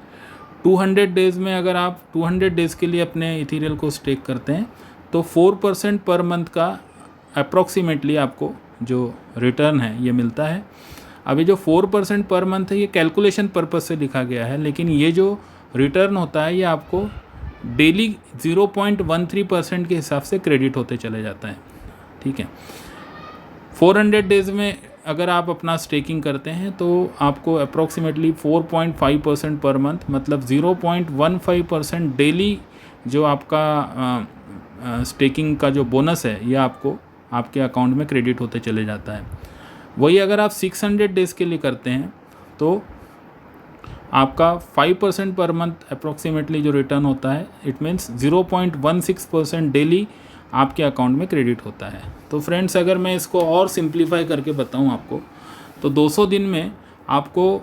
200 डेज़ में अगर आप 200 डेज़ के लिए अपने इथीरियल को स्टेक करते हैं तो 4% पर मंथ का अप्रॉक्सीमेटली आपको जो रिटर्न है ये मिलता है। अभी जो 4% पर मंथ है ये कैलकुलेशन पर्पस से लिखा गया है, लेकिन ये जो रिटर्न होता है ये आपको डेली 0.13% के हिसाब से क्रेडिट होते चले जाता है। ठीक है। 400 डेज़ में अगर आप अपना स्टेकिंग करते हैं तो आपको अप्रॉक्सीमेटली 4.5% पर मंथ, मतलब 0.15% डेली जो आपका स्टेकिंग का जो बोनस है ये आपको आपके अकाउंट में क्रेडिट होते चले जाता है। वही अगर आप 600 डेज़ के लिए करते हैं तो आपका 5% पर मंथ अप्रॉक्सीमेटली जो रिटर्न होता है, इट मीन्स 0.16% डेली आपके अकाउंट में क्रेडिट होता है। तो फ्रेंड्स अगर मैं इसको और सिंप्लीफाई करके बताऊं आपको, तो 200 दिन में आपको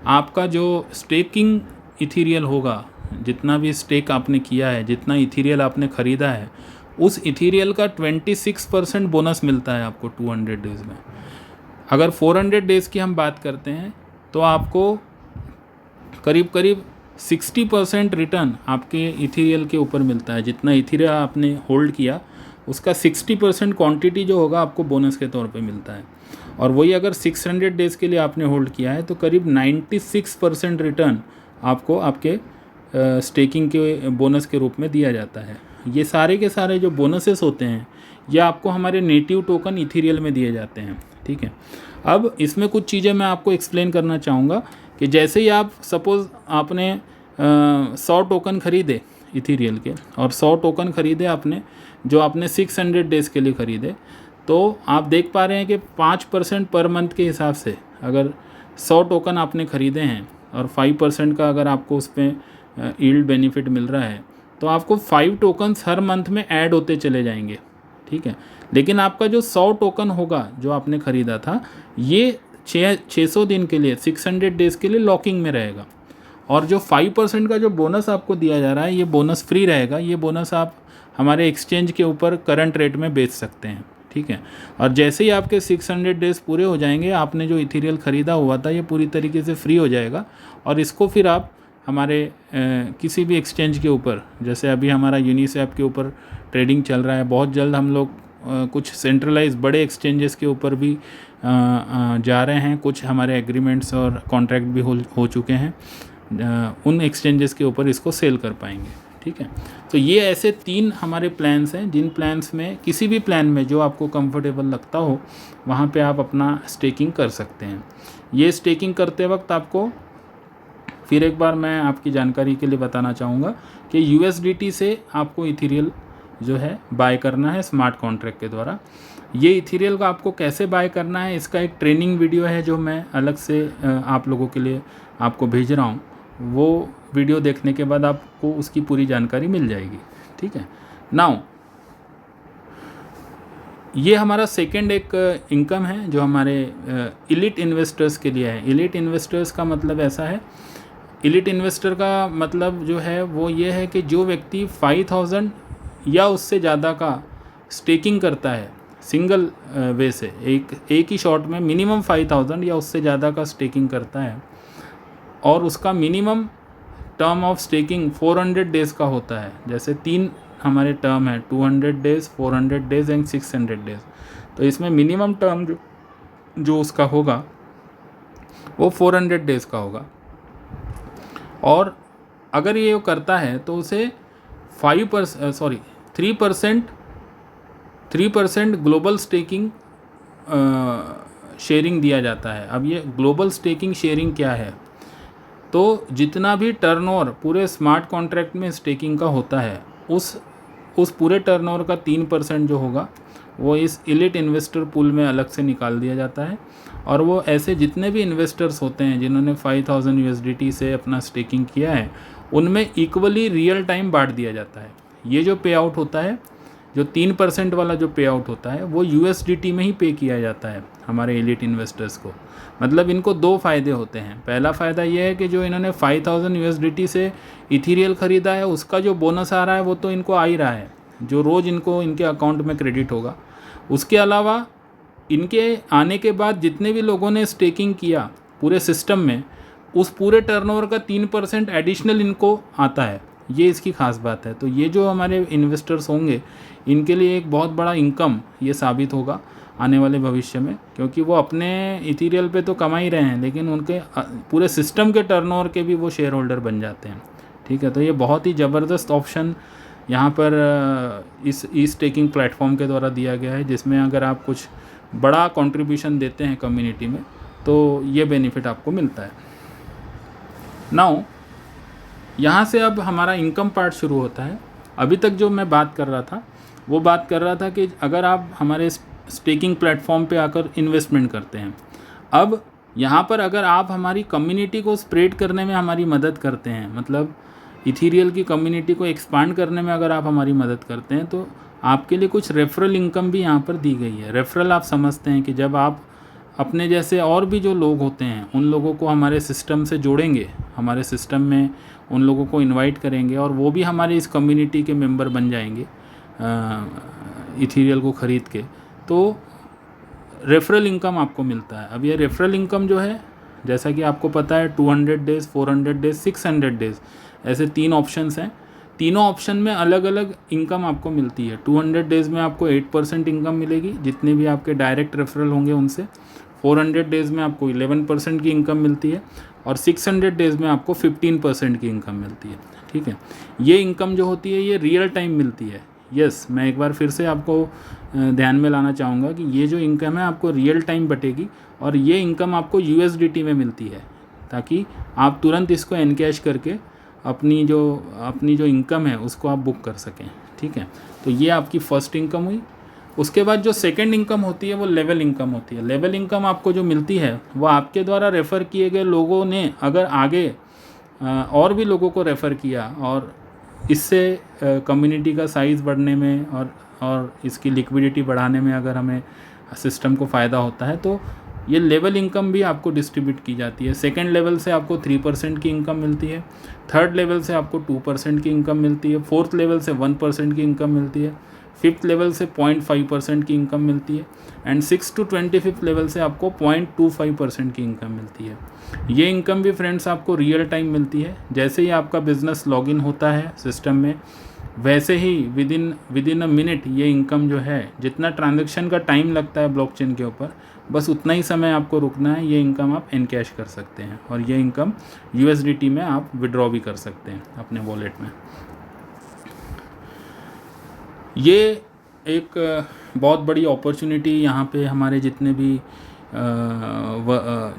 आपका जो स्टेकिंग इथीरियल होगा, जितना भी स्टेक आपने किया है, जितना इथीरियल आपने ख़रीदा है, उस इथीरियल का 26% बोनस मिलता है आपको 200 डेज़ में। अगर 400 डेज़ की हम बात करते हैं तो आपको करीब करीब 60% रिटर्न आपके इथीरियल के ऊपर मिलता है। जितना इथीरियल आपने होल्ड किया उसका 60% क्वांटिटी जो होगा आपको बोनस के तौर पे मिलता है। और वही अगर 600 डेज़ के लिए आपने होल्ड किया है तो करीब 96% रिटर्न आपको आपके स्टेकिंग के बोनस के रूप में दिया जाता है। ये सारे के सारे जो बोनसेस होते हैं ये आपको हमारे नेटिव टोकन इथीरियल में दिए जाते हैं। ठीक है। अब इसमें कुछ चीज़ें मैं आपको एक्सप्लेन करना चाहूँगा कि जैसे ही आप सपोज़ आपने 100 टोकन ख़रीदे इथीरियल के और 100 टोकन ख़रीदे आपने, जो आपने 600 डेज़ के लिए ख़रीदे, तो आप देख पा रहे हैं कि 5% पर मंथ के हिसाब से अगर 100 टोकन आपने ख़रीदे हैं और 5% का अगर आपको उस पर यील्ड बेनिफिट मिल रहा है तो आपको 5 टोकन्स हर मंथ में ऐड होते चले जाएंगे। ठीक है। लेकिन आपका जो 100 टोकन होगा जो आपने ख़रीदा था ये 600 दिन के लिए, 600 डेज़ के लिए लॉकिंग में रहेगा। और जो 5% का जो बोनस आपको दिया जा रहा है ये बोनस फ्री रहेगा। ये बोनस आप हमारे एक्सचेंज के ऊपर करंट रेट में बेच सकते हैं। ठीक है। और जैसे ही आपके 600 डेज़ पूरे हो जाएंगे, आपने जो इथीरियल ख़रीदा हुआ था ये पूरी तरीके से फ्री हो जाएगा और इसको फिर आप हमारे किसी भी एक्सचेंज के ऊपर, जैसे अभी हमारा यूनिस्वैप के ऊपर ट्रेडिंग चल रहा है, बहुत जल्द हम लोग कुछ सेंट्रलाइज बड़े एक्सचेंजेस के ऊपर भी जा रहे हैं। कुछ हमारे एग्रीमेंट्स और कॉन्ट्रैक्ट भी हो चुके हैं, उन एक्सचेंजेस के ऊपर इसको सेल कर पाएंगे। ठीक है। तो ये ऐसे 3 हमारे प्लान्स हैं, जिन प्लान्स में किसी भी प्लान में जो आपको कंफर्टेबल लगता हो वहाँ पे आप अपना स्टेकिंग कर सकते हैं। ये स्टेकिंग करते वक्त आपको फिर एक बार मैं आपकी जानकारी के लिए बताना चाहूँगा कि USDT से आपको इथीरियल जो है बाय करना है स्मार्ट कॉन्ट्रैक्ट के द्वारा। ये इथीरियल को आपको कैसे बाय करना है इसका एक ट्रेनिंग वीडियो है जो मैं अलग से आप लोगों के लिए आपको भेज रहा हूँ। वो वीडियो देखने के बाद आपको उसकी पूरी जानकारी मिल जाएगी। ठीक है। नाउ ये हमारा सेकंड एक इनकम है जो हमारे इलीट इन्वेस्टर्स के लिए है। इलीट इन्वेस्टर्स का मतलब ऐसा है, इलिट इन्वेस्टर का मतलब जो है वो ये है कि जो व्यक्ति 5000 या उससे ज़्यादा का स्टेकिंग करता है सिंगल वे से, एक ही शॉट में मिनिमम 5000 या उससे ज़्यादा का स्टेकिंग करता है, और उसका minimum term of staking 400 days का होता है। जैसे 3 हमारे टर्म है, 200 डेज़, 400 डेज़ एंड 600 डेज़। तो इसमें मिनिमम टर्म जो उसका होगा वो 400 डेज़ का होगा। और अगर ये करता है तो उसे 3% ग्लोबल स्टेकिंग शेयरिंग दिया जाता है। अब ये ग्लोबल स्टेकिंग शेयरिंग क्या है? तो जितना भी टर्नओवर पूरे स्मार्ट कॉन्ट्रैक्ट में स्टेकिंग का होता है, उस पूरे टर्नओवर का 3% जो होगा वो इस इलिट इन्वेस्टर पूल में अलग से निकाल दिया जाता है। और वो ऐसे जितने भी इन्वेस्टर्स होते हैं जिन्होंने 5000 USDT से अपना स्टेकिंग किया है, उनमें इक्वली रियल टाइम बांट दिया जाता है। ये जो पे आउट होता है, जो 3% वाला जो पे आउट होता है, वो USDT में ही पे किया जाता है हमारे इलिट इन्वेस्टर्स को। मतलब इनको 2 फ़ायदे होते हैं। पहला फ़ायदा ये है कि जो इन्होंने 5000 USDT से इथीरियल ख़रीदा है, उसका जो बोनस आ रहा है वो तो इनको आ ही रहा है, जो रोज़ इनको इनके अकाउंट में क्रेडिट होगा। उसके अलावा इनके आने के बाद जितने भी लोगों ने स्टेकिंग किया पूरे सिस्टम में, उस पूरे टर्नओवर का 3% एडिशनल इनको आता है। ये इसकी ख़ास बात है। तो ये जो हमारे इन्वेस्टर्स होंगे, इनके लिए एक बहुत बड़ा इनकम ये साबित होगा आने वाले भविष्य में, क्योंकि वो अपने इथीरियल पे तो कमा ही रहे हैं, लेकिन उनके पूरे सिस्टम के टर्नओवर के भी वो शेयर होल्डर बन जाते हैं। ठीक है, तो ये बहुत ही ज़बरदस्त ऑप्शन यहाँ पर इस ई स्टेकिंग प्लेटफॉर्म के द्वारा दिया गया है, जिसमें अगर आप कुछ बड़ा कंट्रीब्यूशन देते हैं कम्युनिटी में तो ये बेनिफिट आपको मिलता है। नाउ यहाँ से अब हमारा इनकम पार्ट शुरू होता है। अभी तक जो मैं बात कर रहा था वो बात कर रहा था कि अगर आप हमारे स्टेकिंग प्लेटफॉर्म पे आकर इन्वेस्टमेंट करते हैं, अब यहाँ पर अगर आप हमारी कम्युनिटी को स्प्रेड करने में हमारी मदद करते हैं, मतलब इथीरियल की कम्युनिटी को एक्सपांड करने में अगर आप हमारी मदद करते हैं, तो आपके लिए कुछ रेफरल इनकम भी यहाँ पर दी गई है। रेफरल आप समझते हैं कि जब आप अपने जैसे और भी जो लोग होते हैं उन लोगों को हमारे सिस्टम से जोड़ेंगे, हमारे सिस्टम में उन लोगों को इनवाइट करेंगे और वो भी हमारे इस कम्युनिटी के मेंबर बन जाएंगे इथीरियल को ख़रीद के, तो रेफरल इनकम आपको मिलता है। अब ये रेफरल इनकम जो है, जैसा कि आपको पता है, 200 डेज़, 400 डेज़, 600 डेज़, ऐसे 3 ऑप्शंस हैं। तीनों ऑप्शन में अलग अलग इनकम आपको मिलती है। 200 डेज़ में आपको 8% इनकम मिलेगी जितने भी आपके डायरेक्ट रेफरल होंगे उनसे। 400 डेज़ में आपको 11% की इनकम मिलती है और 600 डेज़ में आपको 15% की इनकम मिलती है। ठीक है, ये इनकम जो होती है ये रियल टाइम मिलती है। यस, मैं एक बार फिर से आपको ध्यान में लाना चाहूँगा कि ये जो इनकम है आपको रियल टाइम बटेगी और ये इनकम आपको USDT में मिलती है, ताकि आप तुरंत इसको एनकैश करके अपनी जो इनकम है उसको आप बुक कर सकें। ठीक है, तो ये आपकी फ़र्स्ट इनकम हुई। उसके बाद जो सेकंड इनकम होती है वो लेवल इनकम होती है। लेवल इनकम आपको जो मिलती है वो आपके द्वारा रेफ़र किए गए लोगों ने अगर आगे और भी लोगों को रेफ़र किया और इससे कम्युनिटी का साइज़ बढ़ने में और इसकी लिक्विडिटी बढ़ाने में अगर हमें सिस्टम को फ़ायदा होता है, तो ये लेवल इनकम भी आपको डिस्ट्रीब्यूट की जाती है। सेकंड लेवल से आपको 3% की इनकम मिलती है, थर्ड लेवल से आपको 2% की इनकम मिलती है, फोर्थ लेवल से 1% की इनकम मिलती है, फिफ्थ लेवल से 0.5% की इनकम मिलती है एंड 6 to 25 लेवल से आपको 0.25% की इनकम मिलती है। ये इनकम भी फ्रेंड्स आपको रियल टाइम मिलती है। जैसे ही आपका बिज़नेस लॉगिन होता है सिस्टम में, वैसे ही विदिन अ मिनट ये इनकम जो है, जितना ट्रांजैक्शन का टाइम लगता है ब्लॉकचेन के ऊपर, बस उतना ही समय आपको रुकना है। ये इनकम आप एनकैश कर सकते हैं और ये इनकम USDT में आप विड्रॉ भी कर सकते हैं अपने वॉलेट में। ये एक बहुत बड़ी अपॉर्चुनिटी यहाँ पे हमारे जितने भी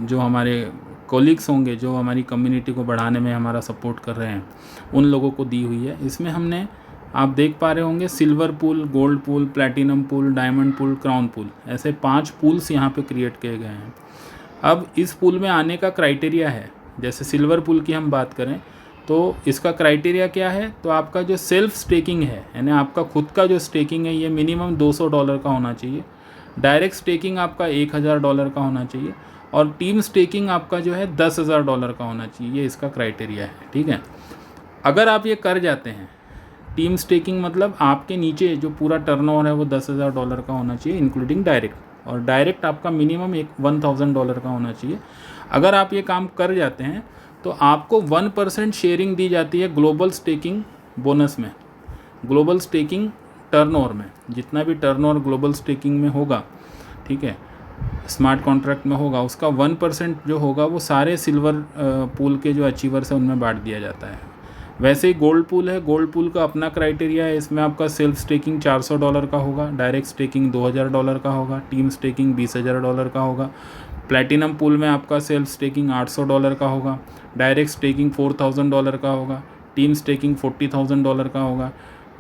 जो हमारे कोलिग्स होंगे, जो हमारी कम्युनिटी को बढ़ाने में हमारा सपोर्ट कर रहे हैं, उन लोगों को दी हुई है। इसमें हमने, आप देख पा रहे होंगे, silver pool, gold pool, platinum pool, diamond pool, crown pool, ऐसे 5 पूल्स यहाँ पे क्रिएट किए गए हैं। अब इस पूल में आने का क्राइटेरिया है, जैसे सिल्वर पूल की हम बात करें तो इसका क्राइटेरिया क्या है, तो आपका जो सेल्फ स्टेकिंग है, यानी आपका खुद का जो स्टेकिंग है, ये मिनिमम $200 का होना चाहिए। डायरेक्ट स्टेकिंग आपका $1000 का होना चाहिए और टीम स्टेकिंग आपका जो है $10,000 का होना चाहिए, ये इसका क्राइटेरिया है, ठीक है। अगर आप ये कर जाते हैं, टीम स्टेकिंग मतलब आपके नीचे जो पूरा टर्नओवर है वो $10,000 का होना चाहिए इंक्लूडिंग डायरेक्ट, और डायरेक्ट आपका मिनिमम $1,000 का होना चाहिए। अगर आप ये काम कर जाते हैं तो आपको 1% शेयरिंग दी जाती है ग्लोबल स्टेकिंग बोनस में, ग्लोबल स्टेकिंग टर्नओवर में, जितना भी टर्नओवर ग्लोबल स्टेकिंग में होगा, ठीक है, स्मार्ट कॉन्ट्रैक्ट में होगा, उसका 1% जो होगा वो सारे सिल्वर पूल के जो अचीवर्स हैं उनमें बांट दिया जाता है। वैसे ही गोल्ड पूल है, गोल्ड पूल का अपना क्राइटेरिया है, इसमें आपका सेल्फ स्टेकिंग $400 का होगा, डायरेक्ट स्टेकिंग $2,000 का होगा, टीम स्टेकिंग $20,000 का होगा। प्लैटिनम पूल में आपका सेल्फ स्टेकिंग $800 का होगा, डायरेक्ट स्टेकिंग $4,000 का होगा, टीम स्टेकिंग $40,000 का होगा।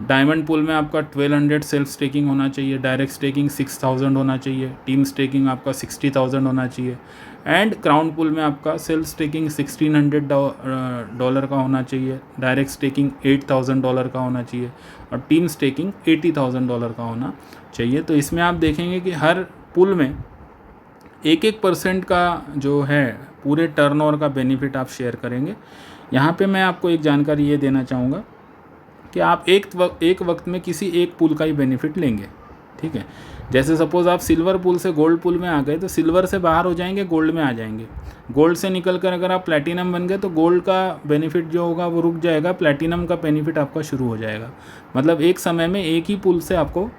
डायमंड पूल में आपका 1200 सेल्फ स्टेकिंग होना चाहिए, डायरेक्ट स्टेकिंग 6000 होना चाहिए, टीम स्टेकिंग आपका 60,000 होना चाहिए। एंड क्राउन पूल में आपका सेल्फ स्टेकिंग $1,600 का होना चाहिए, डायरेक्ट स्टेकिंग $8,000 का होना चाहिए, और टीम स्टेकिंग $80,000 का होना चाहिए। तो इसमें आप देखेंगे कि हर पूल में 1% का जो है पूरे टर्नओवर का बेनिफिट आप शेयर करेंगे। यहाँ पे मैं आपको एक जानकारी ये देना चाहूँगा कि आप एक वक्त में किसी एक पूल का ही बेनिफिट लेंगे, ठीक है। जैसे सपोज़ आप सिल्वर पूल से गोल्ड पूल में आ गए तो सिल्वर से बाहर हो जाएंगे, गोल्ड में आ जाएंगे। गोल्ड से निकल कर अगर आप प्लैटिनम बन गए तो गोल्ड का बेनिफिट जो होगा वो रुक जाएगा, प्लैटिनम का बेनिफिट आपका शुरू हो जाएगा। मतलब एक समय में एक ही पूल से आपको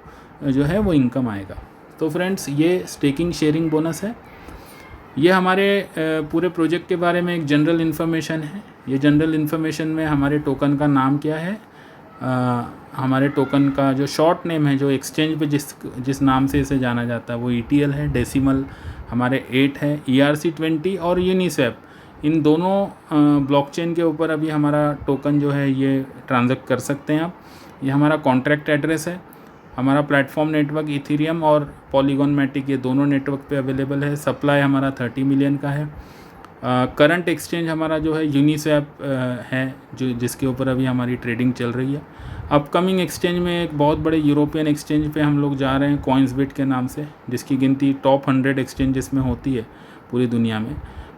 जो है वो इनकम आएगा। तो फ्रेंड्स, ये स्टेकिंग शेयरिंग बोनस है। ये हमारे पूरे प्रोजेक्ट के बारे में एक जनरल इन्फॉर्मेशन है। ये जनरल इन्फॉर्मेशन में हमारे टोकन का नाम क्या है, हमारे टोकन का जो शॉर्ट नेम है, जो एक्सचेंज पे जिस नाम से इसे जाना जाता है वो ETL है, डेसिमल हमारे 8 है, ERC20 और यूनिस्वैप, इन दोनों ब्लॉकचेन के ऊपर अभी हमारा टोकन जो है ये ट्रांजैक्ट कर सकते हैं आप। ये हमारा कॉन्ट्रैक्ट एड्रेस है। हमारा प्लेटफॉर्म नेटवर्क इथेरियम और पॉलीगॉन मैटिक ये दोनों नेटवर्क पे अवेलेबल है। सप्लाई हमारा 30 मिलियन का है। करंट एक्सचेंज हमारा जो है यूनिस्वैप है, जो जिसके ऊपर अभी हमारी ट्रेडिंग चल रही है। अपकमिंग एक्सचेंज में एक बहुत बड़े यूरोपियन एक्सचेंज पे हम लोग जा रहे हैं, कॉइन्सबिट के नाम से, जिसकी गिनती टॉप 100 एक्सचेंजेस में होती है पूरी दुनिया में,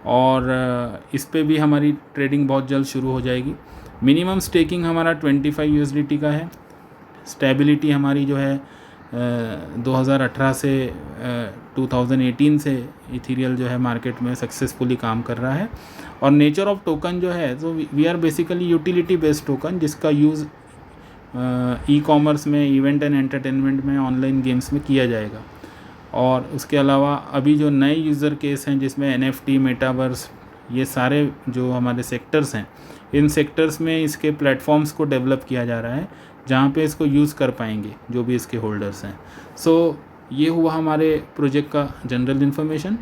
और इस पे भी हमारी ट्रेडिंग बहुत जल्द शुरू हो जाएगी। मिनिमम स्टेकिंग हमारा 25 USDT का है। स्टेबिलिटी हमारी जो है 2018 से 2018 से इथेरियल जो है मार्केट में सक्सेसफुली काम कर रहा है। और नेचर ऑफ टोकन जो है, तो we are basically utility based token, जिसका यूज़ ई-कॉमर्स में, इवेंट एंड एंटरटेनमेंट में, ऑनलाइन गेम्स में किया जाएगा। और उसके अलावा अभी जो नए यूज़र केस हैं जिसमें NFT, मेटावर्स, ये सारे जो हमारे सेक्टर्स हैं, इन सेक्टर्स में इसके प्लेटफॉर्म्स को डेवलप किया जा रहा है जहाँ पे इसको यूज़ कर पाएंगे जो भी इसके होल्डर्स हैं। सो ये हुआ हमारे प्रोजेक्ट का जनरल इन्फॉर्मेशन।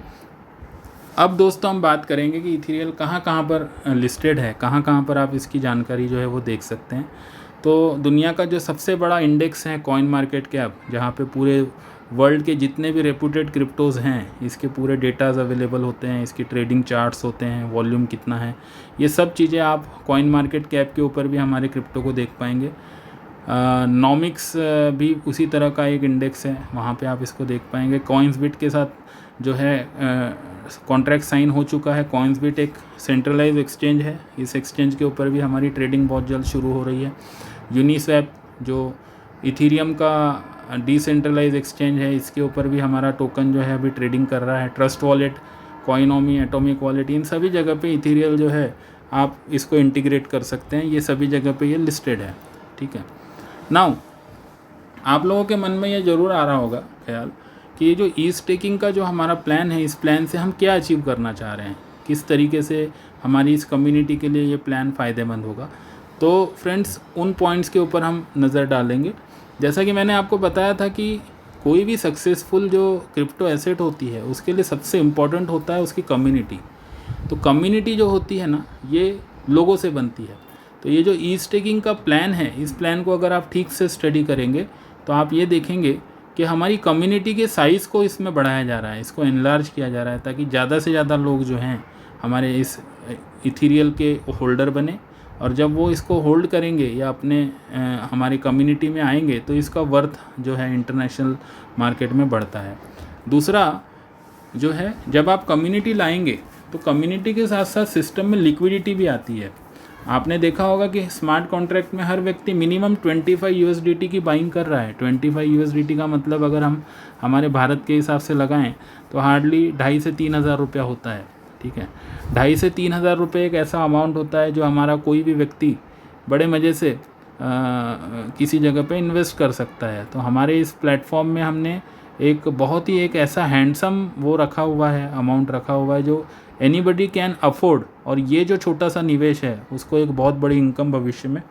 अब दोस्तों हम बात करेंगे कि इथेरियल कहाँ कहाँ पर लिस्टेड है, कहाँ कहाँ पर आप इसकी जानकारी जो है वो देख सकते हैं। तो दुनिया का जो सबसे बड़ा इंडेक्स है कॉइन मार्केट कैप, जहाँ पे पूरे वर्ल्ड के जितने भी रेपुटेड क्रिप्टोज़ हैं इसके पूरे डेटाज अवेलेबल होते हैं, इसकी ट्रेडिंग चार्ट्स होते हैं, वॉल्यूम कितना है, ये सब चीज़ें आप कॉइन मार्केट कैप के ऊपर भी हमारे क्रिप्टो को देख पाएंगे। नॉमिक्स भी उसी तरह का एक इंडेक्स है, वहाँ पे आप इसको देख पाएंगे। कॉइन्सबिट के साथ जो है कॉन्ट्रैक्ट साइन हो चुका है। कॉइन्सबिट एक सेंट्रलाइज एक्सचेंज है, इस एक्सचेंज के ऊपर भी हमारी ट्रेडिंग बहुत जल्द शुरू हो रही है। यूनिस्वैप जो इथेरियम का डिसेंट्रलाइज एक्सचेंज है, इसके ऊपर भी हमारा टोकन जो है अभी ट्रेडिंग कर रहा है। ट्रस्ट वॉलेट, कॉइनोमी, एटॉमिक वॉलेट, इन सभी जगह पे इथेरियल जो है आप इसको इंटीग्रेट कर सकते हैं। ये सभी जगह पे ये लिस्टेड है, ठीक है। नाउ आप लोगों के मन में ये ज़रूर आ रहा होगा ख्याल कि ये जो ई स्टेकिंग का जो हमारा प्लान है, इस प्लान से हम क्या अचीव करना चाह रहे हैं, किस तरीके से हमारी इस कम्युनिटी के लिए ये प्लान फ़ायदेमंद होगा। तो फ्रेंड्स, उन पॉइंट्स के ऊपर हम नज़र डालेंगे। जैसा कि मैंने आपको बताया था कि कोई भी सक्सेसफुल जो क्रिप्टो एसेट होती है उसके लिए सबसे इम्पॉर्टेंट होता है उसकी कम्युनिटी। तो कम्युनिटी जो होती है ना, ये लोगों से बनती है। तो ये जो ई स्टेकिंग का प्लान है, इस प्लान को अगर आप ठीक से स्टडी करेंगे तो आप ये देखेंगे कि हमारी कम्युनिटी के साइज़ को इसमें बढ़ाया जा रहा है, इसको एनलार्ज किया जा रहा है, ताकि ज़्यादा से ज़्यादा लोग जो हैं हमारे इस इथेरियल के होल्डर बने। और जब वो इसको होल्ड करेंगे या अपने हमारी कम्युनिटी में आएंगे तो इसका वर्थ जो है इंटरनेशनल मार्केट में बढ़ता है। दूसरा, जो है, जब आप कम्युनिटी लाएंगे तो कम्युनिटी के साथ साथ सिस्टम में लिक्विडिटी भी आती है। आपने देखा होगा कि स्मार्ट कॉन्ट्रैक्ट में हर व्यक्ति मिनिमम 25 USDT की बाइंग कर रहा है। 25 USDT का मतलब अगर हम हमारे भारत के हिसाब से लगाएं तो हार्डली 2,500 से 3,000 रुपया होता है। ठीक है, 2,500 से 3,000 रुपये एक ऐसा अमाउंट होता है जो हमारा कोई भी व्यक्ति बड़े मज़े से किसी जगह पे इन्वेस्ट कर सकता है। तो हमारे इस प्लेटफॉर्म में हमने एक बहुत ही एक ऐसा हैंडसम वो रखा हुआ है, अमाउंट रखा हुआ है जो एनीबडी कैन अफोर्ड, और ये जो छोटा सा निवेश है उसको एक बहुत बड़ी इनकम भविष्य में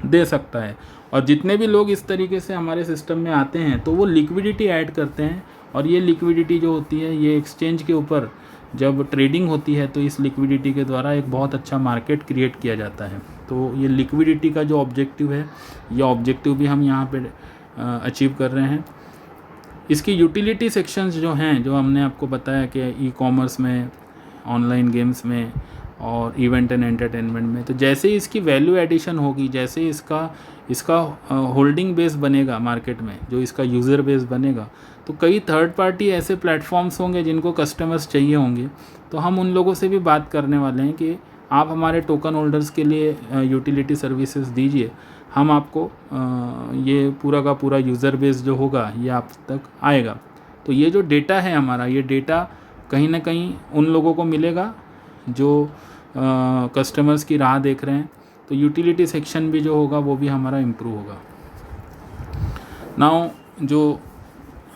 दे सकता है। और जितने भी लोग इस तरीके से हमारे सिस्टम में आते हैं तो वो लिक्विडिटी ऐड करते हैं, और ये लिक्विडिटी जो होती है ये एक्सचेंज के ऊपर जब ट्रेडिंग होती है तो इस लिक्विडिटी के द्वारा एक बहुत अच्छा मार्केट क्रिएट किया जाता है। तो ये लिक्विडिटी का जो ऑब्जेक्टिव है, ये ऑब्जेक्टिव भी हम यहाँ पे अचीव कर रहे हैं। इसकी यूटिलिटी सेक्शंस जो हैं, जो हमने आपको बताया कि ई कॉमर्स में, ऑनलाइन गेम्स में और इवेंट एंड एंटरटेनमेंट में, तो जैसे ही इसकी वैल्यू एडिशन होगी, जैसे इसका होल्डिंग बेस बनेगा मार्केट में, जो इसका यूज़र बेस बनेगा, तो कई थर्ड पार्टी ऐसे प्लेटफॉर्म्स होंगे जिनको कस्टमर्स चाहिए होंगे। तो हम उन लोगों से भी बात करने वाले हैं कि आप हमारे टोकन होल्डर्स के लिए यूटिलिटी सर्विसेज दीजिए, हम आपको ये पूरा का पूरा यूज़र बेस जो होगा ये आप तक आएगा। तो ये जो डेटा है हमारा, ये डेटा कहीं ना कहीं उन लोगों को मिलेगा जो कस्टमर्स की राह देख रहे हैं। तो यूटिलिटी सेक्शन भी जो होगा वो भी हमारा इम्प्रूव होगा। नाउ जो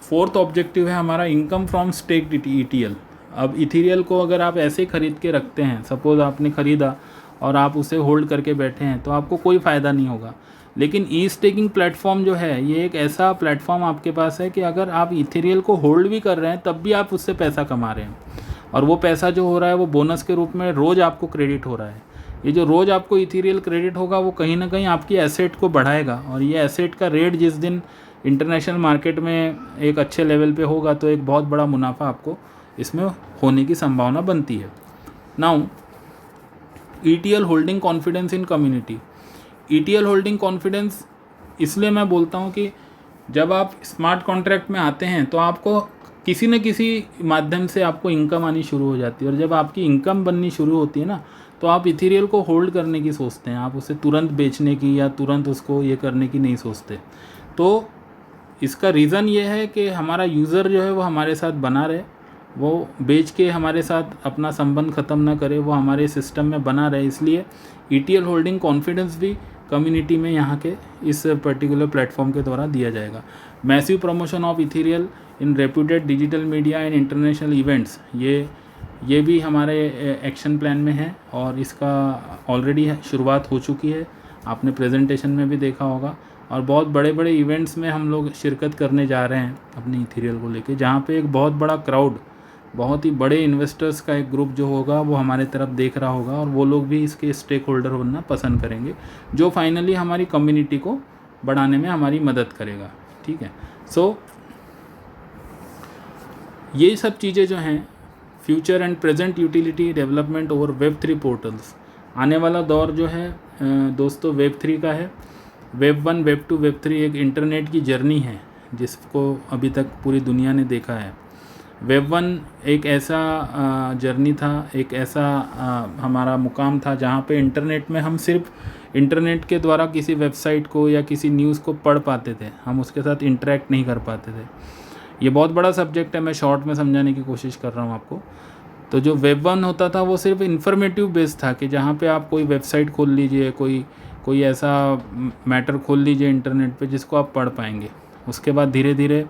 फोर्थ ऑब्जेक्टिव है हमारा, इनकम फ्रॉम स्टेक्ड ETL। अब इथीरियल को अगर आप ऐसे ही ख़रीद के रखते हैं, सपोज़ आपने ख़रीदा और आप उसे होल्ड करके बैठे हैं, तो आपको कोई फ़ायदा नहीं होगा। लेकिन ई स्टेकिंग प्लेटफॉर्म जो है, ये एक ऐसा प्लेटफॉर्म आपके पास है कि अगर आप इथीरियल को होल्ड भी कर रहे हैं तब भी आप उससे पैसा कमा रहे हैं, और वो पैसा जो हो रहा है वो बोनस के रूप में रोज़ आपको क्रेडिट हो रहा है। ये जो रोज़ आपको इथीरियल क्रेडिट होगा वो कहीं ना कहीं आपकी एसेट को बढ़ाएगा, और ये एसेट का रेट जिस दिन इंटरनेशनल मार्केट में एक अच्छे लेवल पे होगा तो एक बहुत बड़ा मुनाफा आपको इसमें होने की संभावना बनती है। Now ETL holding confidence in community. ETL holding confidence इसलिए मैं बोलता हूँ कि जब आप स्मार्ट कॉन्ट्रैक्ट में आते हैं तो आपको किसी न किसी माध्यम से आपको इनकम आनी शुरू हो जाती है, और जब आपकी इनकम बननी शुरू होती है ना, तो आप इथीरियल को होल्ड करने की सोचते हैं, आप उसे तुरंत बेचने की या तुरंत उसको ये करने की नहीं सोचते। तो इसका रीज़न ये है कि हमारा यूज़र जो है वो हमारे साथ बना रहे, वो बेच के हमारे साथ अपना संबंध ख़त्म ना करे, वो हमारे सिस्टम में बना रहे। इसलिए ETL होल्डिंग कॉन्फिडेंस भी कम्युनिटी में यहाँ के इस पर्टिकुलर प्लेटफॉर्म के द्वारा दिया जाएगा। Massive promotion of ethereal in reputed digital media and international events, ये भी हमारे एक्शन प्लान में है, और इसका ऑलरेडी शुरुआत हो चुकी है, आपने प्रेजेंटेशन में भी देखा होगा। और बहुत बड़े बड़े इवेंट्स में हम लोग शिरकत करने जा रहे हैं अपनी इथीरियल को लेके, जहाँ पे एक बहुत बड़ा क्राउड, बहुत ही बड़े इन्वेस्टर्स का एक ग्रुप जो होगा वो हमारे तरफ देख रहा होगा, और वो लोग भी इसके स्टेक होल्डर बनना पसंद करेंगे, जो फाइनली हमारी कम्युनिटी को बढ़ाने में हमारी मदद करेगा। ठीक है, सो ये सब चीज़ें जो हैं, future and present utility development over Web3 portals. आने वाला दौर जो है दोस्तों Web3 का है। Web1, Web2, Web3 एक इंटरनेट की जर्नी है जिसको अभी तक पूरी दुनिया ने देखा है। Web1 एक ऐसा जर्नी था, एक ऐसा हमारा मुकाम था जहाँ पे इंटरनेट में हम सिर्फ इंटरनेट के द्वारा किसी वेबसाइट को या किसी न्यूज़ को पढ़ पाते थे, हम उसके साथ इंटरेक्ट नहीं कर पाते थे। ये बहुत बड़ा सब्जेक्ट है, मैं शॉर्ट में समझाने की कोशिश कर रहा हूँ आपको। तो जो Web1 होता था वो सिर्फ इन्फॉर्मेटिव बेस था कि जहाँ पे आप कोई वेबसाइट खोल लीजिए, कोई ऐसा मैटर खोल लीजिए इंटरनेट पे जिसको आप पढ़ पाएंगे। उसके बाद धीरे धीरे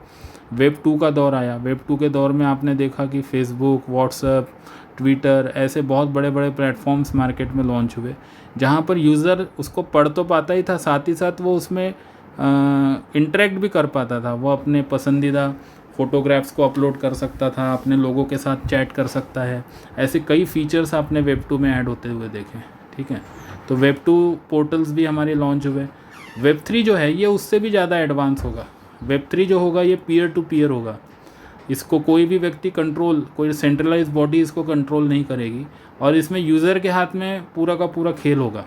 Web2 का दौर आया। Web2 के दौर में आपने देखा कि फेसबुक, व्हाट्सएप, ट्विटर ऐसे बहुत बड़े बड़े प्लेटफॉर्म्स मार्केट में लॉन्च हुए, जहाँ पर यूज़र उसको पढ़ तो पाता ही था, साथ ही साथ वो उसमें इंटरेक्ट भी कर पाता था। वो अपने पसंदीदा फ़ोटोग्राफ्स को अपलोड कर सकता था, अपने लोगों के साथ चैट कर सकता है। ऐसे कई फीचर्स आपने Web2 में ऐड होते हुए देखे। ठीक है, तो Web2 पोर्टल्स भी हमारे लॉन्च हुए। Web3 जो है ये उससे भी ज़्यादा एडवांस होगा। Web3 जो होगा ये पीयर टू पीयर होगा। इसको कोई भी व्यक्ति कंट्रोल, कोई सेंट्रलाइज बॉडी इसको कंट्रोल नहीं करेगी, और इसमें यूज़र के हाथ में पूरा का पूरा खेल होगा।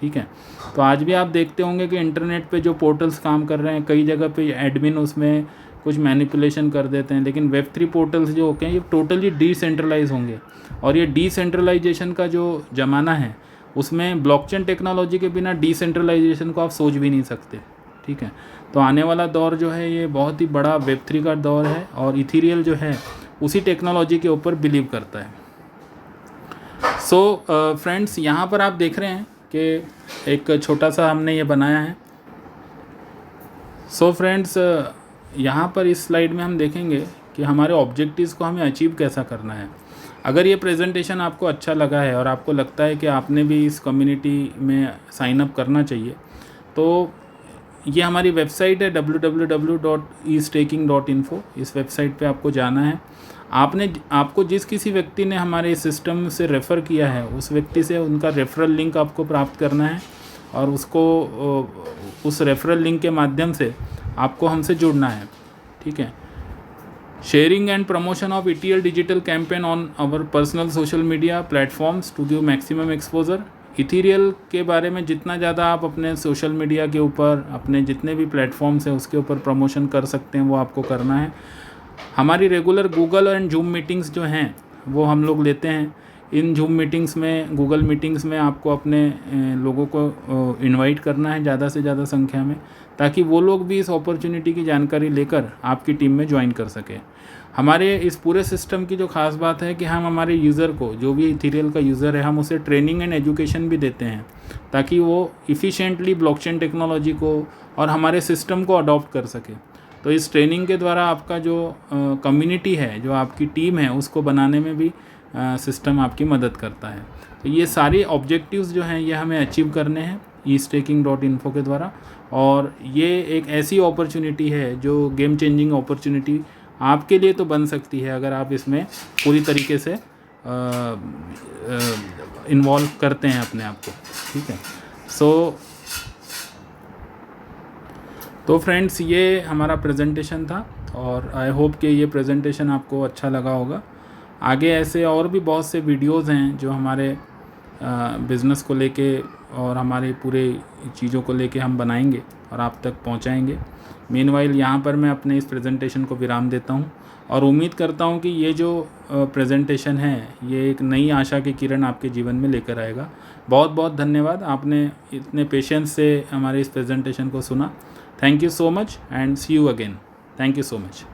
ठीक है, तो आज भी आप देखते होंगे कि इंटरनेट पे जो पोर्टल्स काम कर रहे हैं, कई जगह पे एडमिन उसमें कुछ मैनिपुलेशन कर देते हैं। लेकिन वेब3 पोर्टल्स जो होते हैं ये टोटली डिसेंट्रलाइज होंगे, और ये डिसेंट्रलाइजेशन का जो ज़माना है उसमें ब्लॉकचेन टेक्नोलॉजी के बिना डिसेंट्रलाइजेशन को आप सोच भी नहीं सकते, ठीक है। तो आने वाला दौर जो है ये बहुत ही बड़ा वेब3 का दौर है, और इथीरियल जो है उसी टेक्नोलॉजी के ऊपर बिलीव करता है। सो फ्रेंड्स, यहाँ पर आप देख रहे हैं कि एक छोटा सा हमने ये बनाया है। सो फ्रेंड्स, यहाँ पर इस स्लाइड में हम देखेंगे कि हमारे ऑब्जेक्टिव्स को हमें अचीव कैसा करना है। अगर ये प्रेजेंटेशन आपको अच्छा लगा है और आपको लगता है कि आपने भी इस कम्युनिटी में साइन अप करना चाहिए, तो ये हमारी वेबसाइट है www.eastaking.info। इस वेबसाइट पे आपको जाना है। आपको जिस किसी व्यक्ति ने हमारे सिस्टम से रेफ़र किया है उस व्यक्ति से उनका रेफरल लिंक आपको प्राप्त करना है, और उसको उस रेफरल लिंक के माध्यम से आपको हमसे जुड़ना है, ठीक है। Sharing and promotion of ETL digital campaign on our personal social media platforms to give maximum exposure. Ethereal के बारे में जितना ज़्यादा आप अपने सोशल मीडिया के ऊपर, अपने जितने भी प्लेटफॉर्म्स हैं उसके ऊपर प्रमोशन कर सकते हैं वो आपको करना है। हमारी regular Google and zoom meetings जो हैं वो हम लोग लेते हैं। इन जूम मीटिंग्स में, गूगल मीटिंग्स में आपको अपने लोगों को इनवाइट करना है ज़्यादा से ज़्यादा संख्या में, ताकि वो लोग भी इस अपॉर्चुनिटी की जानकारी लेकर आपकी टीम में ज्वाइन कर सकें। हमारे इस पूरे सिस्टम की जो ख़ास बात है कि हम हमारे यूज़र को, जो भी इथीरियल का यूज़र है, हम उसे ट्रेनिंग एंड एजुकेशन भी देते हैं ताकि वो इफ़िशिएंटली ब्लॉकचेन टेक्नोलॉजी को और हमारे सिस्टम को अडॉप्ट कर सके। तो इस ट्रेनिंग के द्वारा आपका जो कम्युनिटी है, जो आपकी टीम है, उसको बनाने में भी सिस्टम आपकी मदद करता है। तो ये सारे ऑब्जेक्टिव्स जो हैं ये हमें अचीव करने हैं eastaking.info के द्वारा, और ये एक ऐसी अपॉर्चुनिटी है जो गेम चेंजिंग अपॉर्चुनिटी आपके लिए तो बन सकती है अगर आप इसमें पूरी तरीके से इन्वॉल्व करते हैं अपने आप को, ठीक है। तो फ्रेंड्स, ये हमारा प्रेजेंटेशन था, और आई होप कि ये प्रेजेंटेशन आपको अच्छा लगा होगा। आगे ऐसे और भी बहुत से वीडियोज़ हैं जो हमारे बिज़नेस को लेके और हमारे पूरे चीज़ों को लेके हम बनाएंगे और आप तक पहुंचाएंगे। मीनवाइल यहाँ पर मैं अपने इस प्रेजेंटेशन को विराम देता हूँ, और उम्मीद करता हूँ कि ये जो प्रेजेंटेशन है ये एक नई आशा की किरण आपके जीवन में लेकर आएगा। बहुत बहुत धन्यवाद, आपने इतने पेशेंस से हमारे इस प्रेजेंटेशन को सुना। Thank you so much and see you again. Thank you so much.